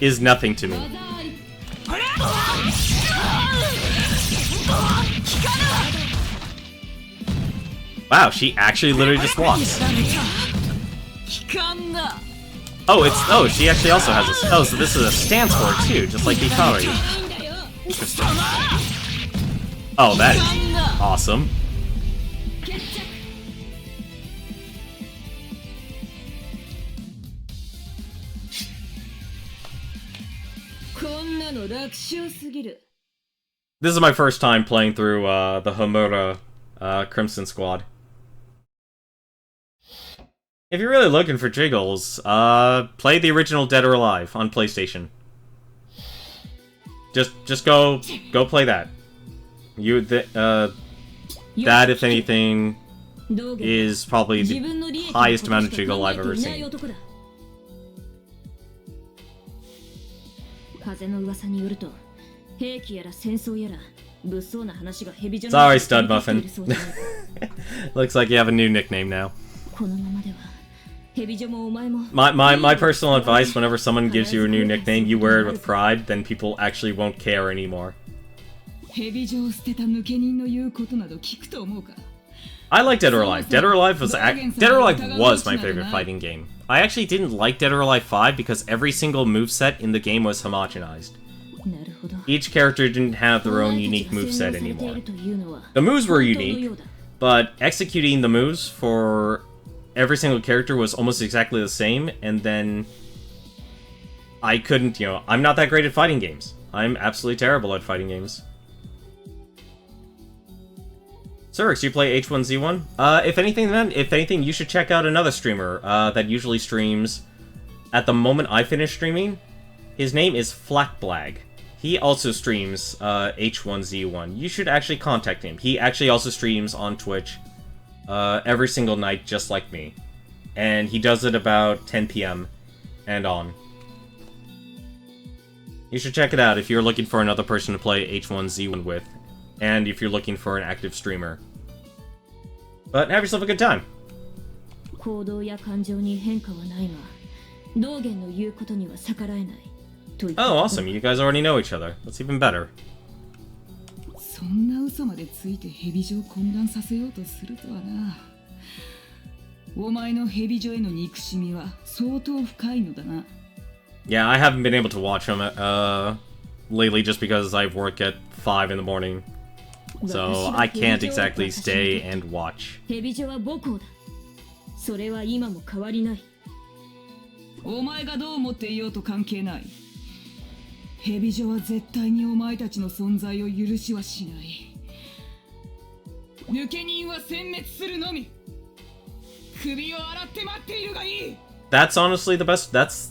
is nothing to me. Wow, she actually literally just walks. Oh, she actually also has a... Oh, so this is a stance word too, just like Hikari. Interesting. Oh, that is awesome. This is my first time playing through the Homura Crimson Squad. If you're really looking for jiggles, play the original Dead or Alive on PlayStation. Just go play that. That, if anything, is probably the highest amount of jiggle I've ever seen. Sorry, Stud Muffin. Looks like you have a new nickname now. My personal advice, whenever someone gives you a new nickname, you wear it with pride, then people actually won't care anymore. I like Dead or Alive. Dead or Alive was my favorite fighting game. I actually didn't like Dead or Alive 5 because every single moveset in the game was homogenized. Each character didn't have their own unique moveset anymore. The moves were unique, but executing the moves for every single character was almost exactly the same, and then I couldn't, I'm not that great at fighting games. I'm absolutely terrible at fighting games. Cyrix, you play H1Z1? If anything, you should check out another streamer that usually streams. At the moment I finish streaming, his name is Flackblag. He also streams H1Z1. You should actually contact him. He actually also streams on Twitch every single night, just like me. And he does it about 10 PM and on. You should check it out if you're looking for another person to play H1Z1 with, and if you're looking for an active streamer. But have yourself a good time. Oh, awesome. You guys already know each other. That's even better. そんな嘘までついて蛇女を混乱させようとするとはな。お前の蛇女への憎しみは相当深いのだな。Yeah, I haven't been able to watch him lately just because I work at 5 in the morning. So I can't exactly stay and watch. 蛇女は母校だ。それは今も変わりない。お前がどう思っていようと関係ない。蛇女は絶対にお前たちの存在を許しはしない。抜け人は殲滅するのみ。首を洗って待っているがいい。That's honestly that's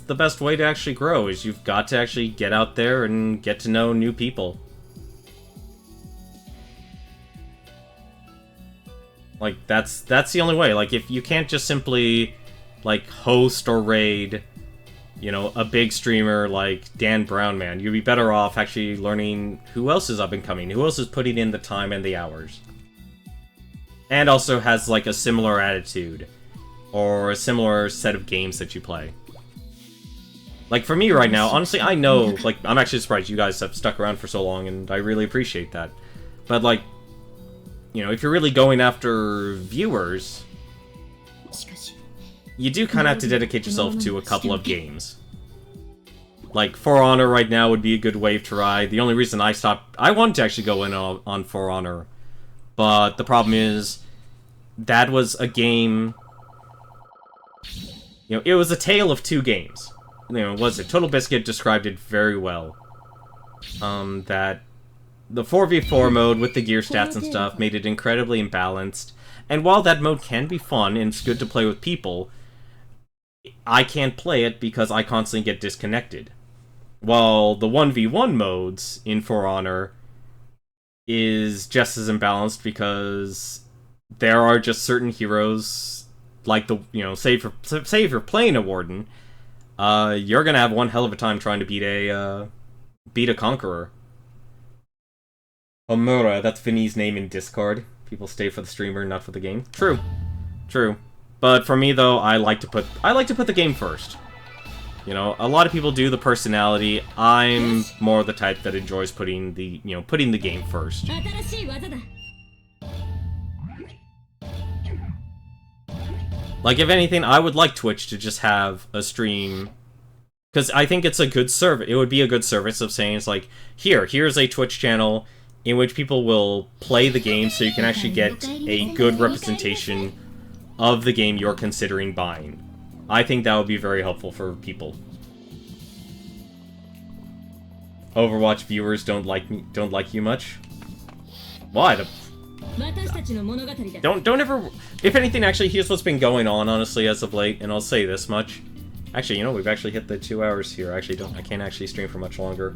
the best way to actually grow, is you've got to actually get out there and get to know new people. Like, that's the only way. Like, if you can't just simply, like, host or raid, a big streamer like Dan Brownman, you'd be better off actually learning who else is up and coming, who else is putting in the time and the hours. And also has, like, a similar attitude, or a similar set of games that you play. Like, for me right now, honestly, I know, like, I'm actually surprised you guys have stuck around for so long, and I really appreciate that. But, like, if you're really going after viewers, you do kind of have to dedicate yourself to a couple of games. Like, For Honor right now would be a good way to try. The only reason I stopped... I wanted to actually go in on For Honor, but the problem is, that was a game... it was a tale of two games. Was it? Total Biscuit described it very well. That the 4v4 mode with the gear stats and stuff made it incredibly imbalanced. And while that mode can be fun and it's good to play with people, I can't play it because I constantly get disconnected. While the 1v1 modes in For Honor is just as imbalanced because there are just certain heroes, like the, say if you're playing a Warden, you're gonna have one hell of a time trying to beat a Conqueror. Homura, that's Vinny's name in Discord. People stay for the streamer, not for the game. True. True. But for me though, I like to put the game first. You know, a lot of people do the personality. I'm more the type that enjoys putting the game first. Like, if anything, I would like Twitch to just have a stream, because I think it's a good service. It would be a good service of saying, it's like, here's a Twitch channel in which people will play the game so you can actually get a good representation of the game you're considering buying. I think that would be very helpful for people. Overwatch viewers don't like you much? Why? Don't ever... If anything, actually, here's what's been going on, honestly, as of late, and I'll say this much. Actually, you know, we've actually hit the 2 hours here. I can't actually stream for much longer.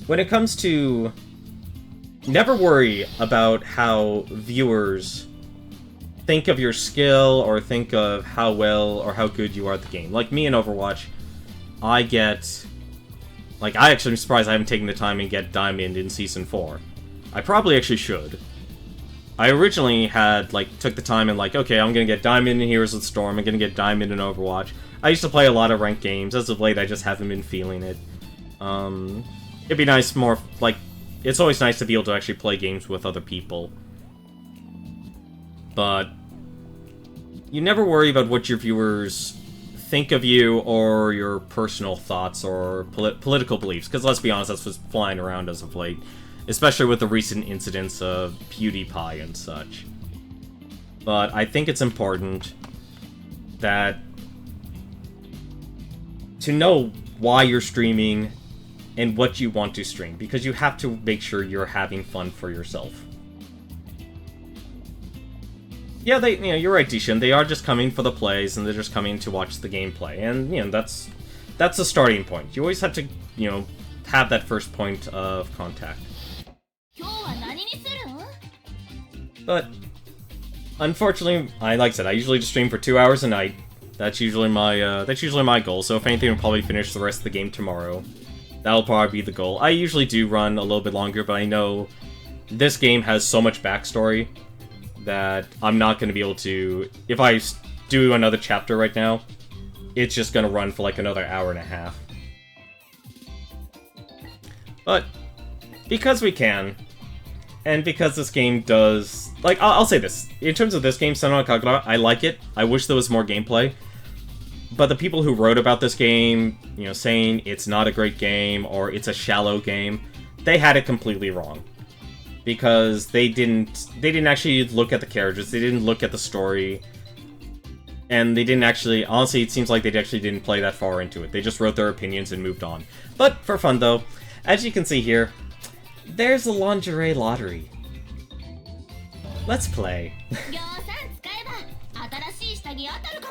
When it comes to... Never worry about how viewers think of your skill, or think of how well or how good you are at the game. Like me in Overwatch, I get... Like, I actually am surprised I haven't taken the time and get Diamond in Season 4. I probably actually should. I originally had, like, took the time and, like, okay, I'm gonna get Diamond in Heroes of the Storm, I'm gonna get Diamond in Overwatch. I used to play a lot of ranked games. As of late, I just haven't been feeling it. It'd be nice more, like, it's always nice to be able to actually play games with other people. But you never worry about what your viewers think of you, or your personal thoughts, or political beliefs, because let's be honest, that's what's flying around as of late. Especially with the recent incidents of PewDiePie and such. But I think it's important that to know why you're streaming and what you want to stream, because you have to make sure you're having fun for yourself. Yeah, you're right, Dishan. They are just coming for the plays, and they're just coming to watch the gameplay, and that's a starting point. You always have to, have that first point of contact. But unfortunately, like I said, I usually just stream for 2 hours a night. That's usually my goal. So if anything, we'll probably finish the rest of the game tomorrow. That'll probably be the goal. I usually do run a little bit longer, but I know this game has so much backstory that I'm not going to be able to... If I do another chapter right now, it's just going to run for like another hour and a half. But because we can, and because this game does... Like, I'll say this. In terms of this game, Senran Kagura, I like it. I wish there was more gameplay. But the people who wrote about this game, saying it's not a great game, or it's a shallow game, they had it completely wrong. Because they didn't actually look at the characters, they didn't look at the story, and they didn't actually... Honestly, it seems like they actually didn't play that far into it. They just wrote their opinions and moved on. But, for fun though, as you can see here, there's a lingerie lottery. Let's play.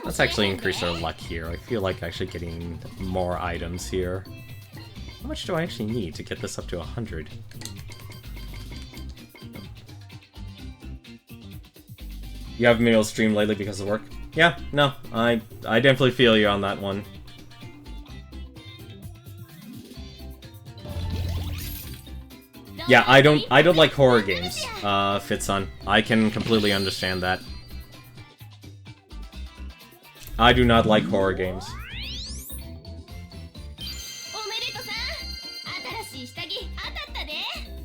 Let's actually increase our luck here. I feel like actually getting more items here. How much do I actually need to get this up to 100? You haven't been able to stream lately because of work? Yeah, no, I definitely feel you on that one. Yeah, I don't like horror games, Fitsun. I can completely understand that. I do not like horror games.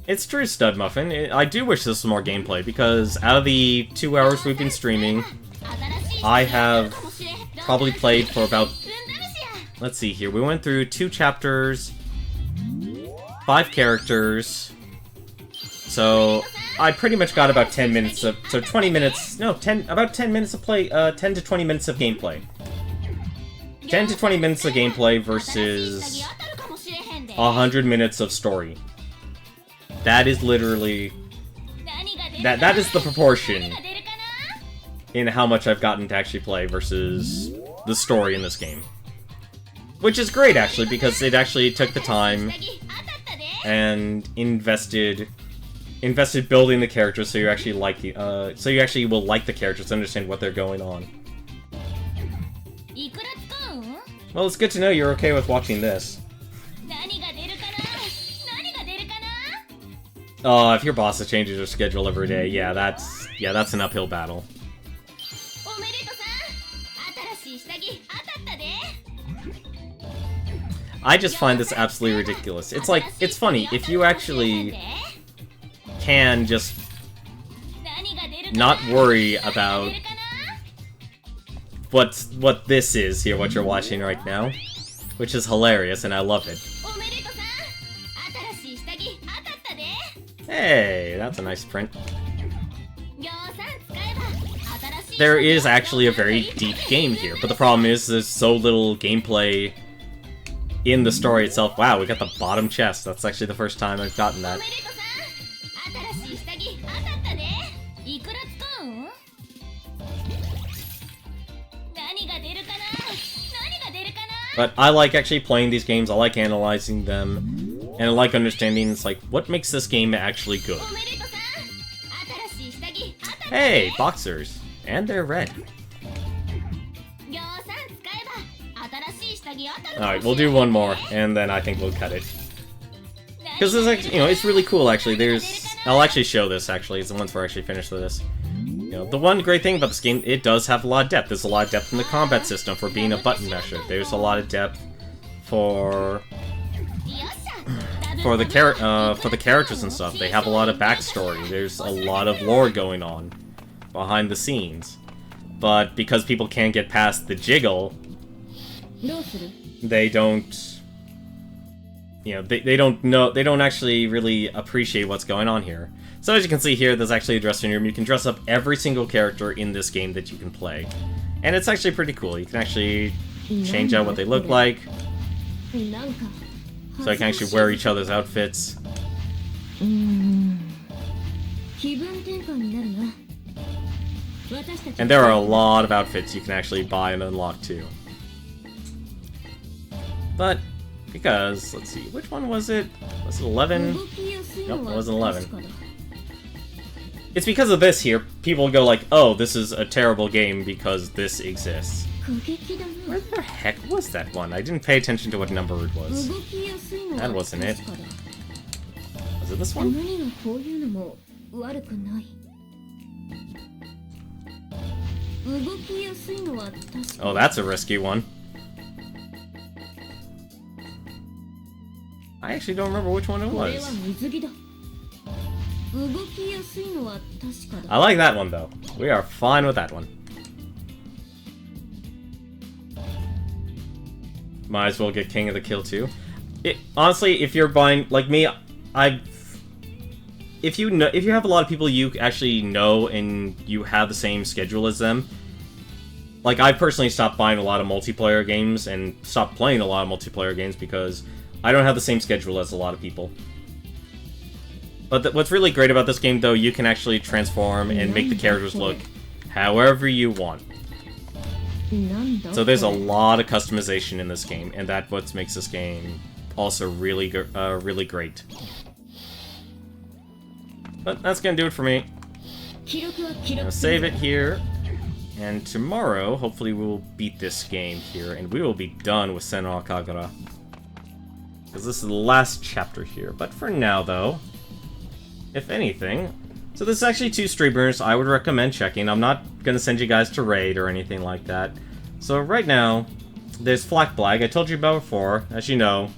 It's true, Stud Muffin. I do wish this was more gameplay, because out of the 2 hours we've been streaming, I have probably played for about... Let's see here. We went through 2 chapters, 5 characters... So, I pretty much got about 10 minutes of... So 20 minutes... No, about 10 minutes of play... 10 to 20 minutes of gameplay. 10 to 20 minutes of gameplay versus... 100 minutes of story. That is literally... That is the proportion in how much I've gotten to actually play versus the story in this game. Which is great, actually, because it actually took the time and invested building the characters, so you actually like so you actually will like the characters, understand what they're going on. Well, it's good to know you're okay with watching this. Oh, if your bosses changes their schedule every day, yeah, that's an uphill battle. おめでとさん、新しい下着当たったで。 I just find this absolutely ridiculous. It's like, it's funny, if you actually can just not worry about what this is here, what you're watching right now, which is hilarious, and I love it. おめでとさん、新しい下着当たったで。 Hey, that's a nice print. ぎょうさん使えば新しい。 There is actually a very deep game here, but the problem is there's so little gameplay in the story itself. Wow, we got the bottom chest. That's actually the first time I've gotten that. おめでとさん、新しい下着当たったで。いくら使うん？何が出るかな？何が出るかな？ But I like actually playing these games, I like analyzing them, and I like understanding, it's like, what makes this game actually good? おめでとさん、新しい下着当たったで。 Hey, boxers! And they're red. ぎょうさん使えば新しい下着当たるかもしれない。 Alright, we'll do one more, and then I think we'll cut it. Because this actually, you know, it's really cool actually. I'll actually show this actually, it's once we're actually finished with this. You know, the one great thing about this game, it does have a lot of depth. There's a lot of depth in the combat system for being a button masher. There's a lot of depth for the characters and stuff. They have a lot of backstory. There's a lot of lore going on behind the scenes. But because people can't get past the jiggle, they don't, you know, they don't actually really appreciate what's going on here. So as you can see here, there's actually a dressing room. You can dress up every single character in this game that you can play. And it's actually pretty cool. You can actually change out what they look like. So you can actually wear each other's outfits. And there are a lot of outfits you can actually buy and unlock too. But, because, let's see, which one was it? Was it 11? Nope, it wasn't 11. It's because of this here, people go like, oh, this is a terrible game because this exists. Where the heck was that one? I didn't pay attention to what number it was. That wasn't it. Was it this one? Oh, that's a risky one. I actually don't remember which one it was. I like that one though. We are fine with that one. Might as well get King of the Kill too. Honestly, if you're buying like me, if you have a lot of people you actually know and you have the same schedule as them, like I personally stopped buying a lot of multiplayer games and stopped playing a lot of multiplayer games because I don't have the same schedule as a lot of people. But what's really great about this game, though, you can actually transform and make the characters look however you want. So there's a lot of customization in this game, and that's what makes this game also really great. But that's gonna do it for me. I'm gonna save it here, and tomorrow, hopefully we will beat this game here, and we will be done with Senran Kagura. Because this is the last chapter here. But for now, though, if anything... So this is actually 2 streamers I would recommend checking. I'm not going to send you guys to raid or anything like that. So right now, there's Flak Blag. I told you about before, as you know.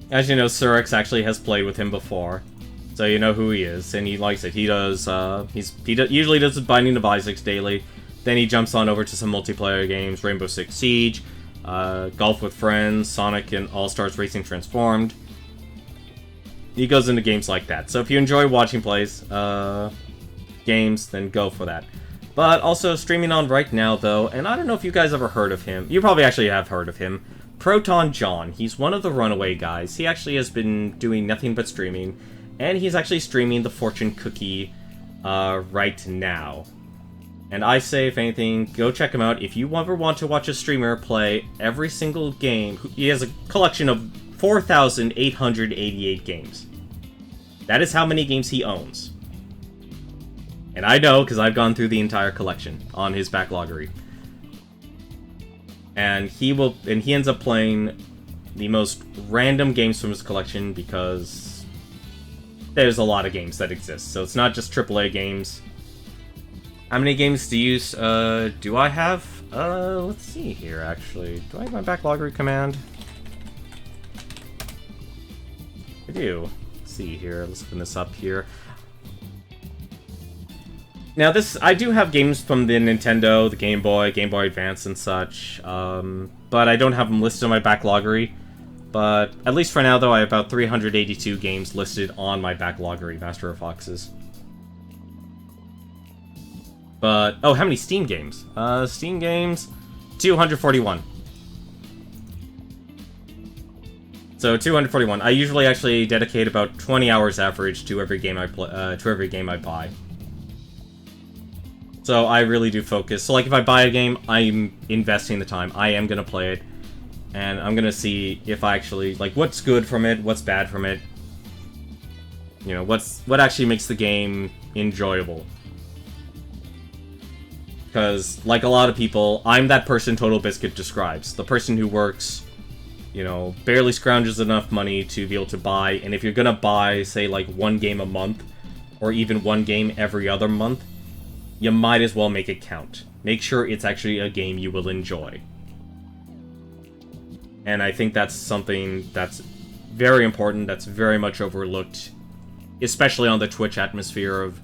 As you know, Surex actually has played with him before. So you know who he is, and he likes it. He does, usually does Binding of Isaac daily. Then he jumps on over to some multiplayer games, Rainbow Six Siege, Golf with Friends, Sonic and All-Stars Racing Transformed. He goes into games like that. So if you enjoy watching plays, games, then go for that. But also streaming on right now, though, and I don't know if you guys ever heard of him. You probably actually have heard of him. Proton John. He's one of the Runaway guys. He actually has been doing nothing but streaming. And he's actually streaming the Fortune Cookie right now. And I say, if anything, go check him out. If you ever want to watch a streamer play every single game, he has a collection of 4,888 games. That is how many games he owns. And I know, because I've gone through the entire collection on his backloggery. And he ends up playing the most random games from his collection because there's a lot of games that exist. So it's not just AAA games. How many games do I have? Let's see here, actually. Do I have my backloggery command? I do. Let's see here. Let's open this up here. Now I do have games from the Nintendo, the Game Boy Advance and such, but I don't have them listed on my backloggery. But at least for now, though, I have about 382 games listed on my backloggery, Master of Foxes. But, oh, how many Steam games? Steam games, 241. So 241. I usually actually dedicate about 20 hours average to every game I play, to every game I buy. So I really do focus. So like if I buy a game, I'm investing the time. I am gonna play it, and I'm gonna see if I actually like what's good from it, what's bad from it. You know, what actually makes the game enjoyable. Because, like a lot of people, I'm that person Total Biscuit describes. The person who works, you know, barely scrounges enough money to be able to buy, and if you're gonna buy, say, like, one game a month, or even one game every other month, you might as well make it count. Make sure it's actually a game you will enjoy. And I think that's something that's very important, that's very much overlooked, especially on the Twitch atmosphere of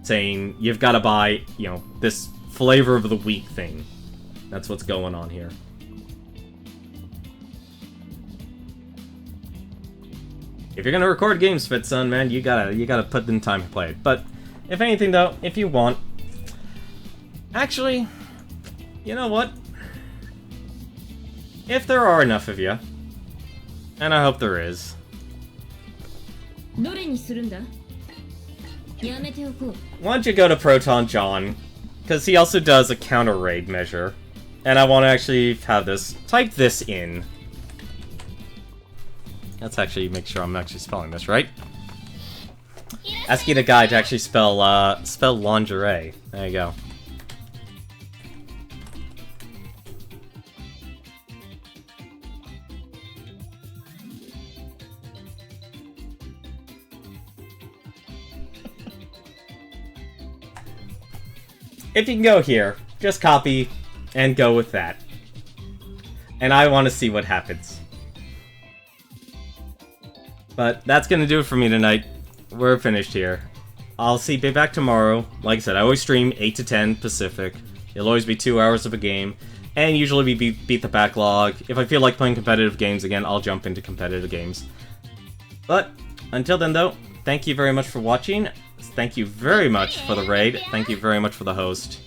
saying, you've gotta buy, you know, this flavor of the week thing. That's what's going on here. If you're gonna record games, Fitson, man, you gotta put in time to play it. But if anything, though, if you want, actually, you know what? If there are enough of you, and I hope there is, どれにするんだ? やめておこう. why don't you go to Proton John? Because he also does a counter raid measure. And I want to actually have this. Type this in. Let's actually make sure I'm actually spelling this right. Asking a guy to actually spell lingerie. There you go. If you can go here, just copy and go with that. And I want to see what happens. But that's going to do it for me tonight. We're finished here. I'll be back tomorrow. Like I said, I always stream 8 to 10 Pacific. It'll always be 2 hours of a game. And usually we beat the backlog. If I feel like playing competitive games again, I'll jump into competitive games. But until then, though, thank you very much for watching. Thank you very much for the raid. Thank you very much for the host.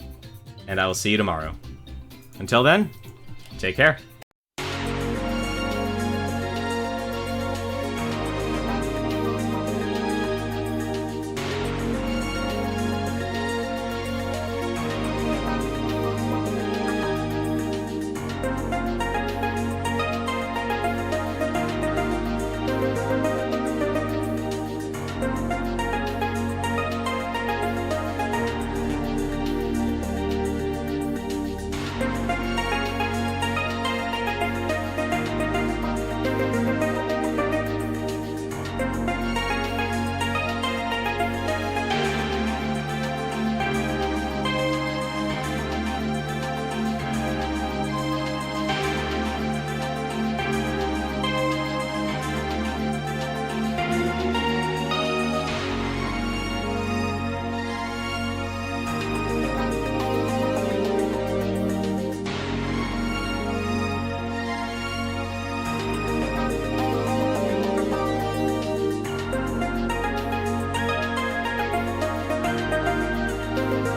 And I will see you tomorrow. Until then, take care.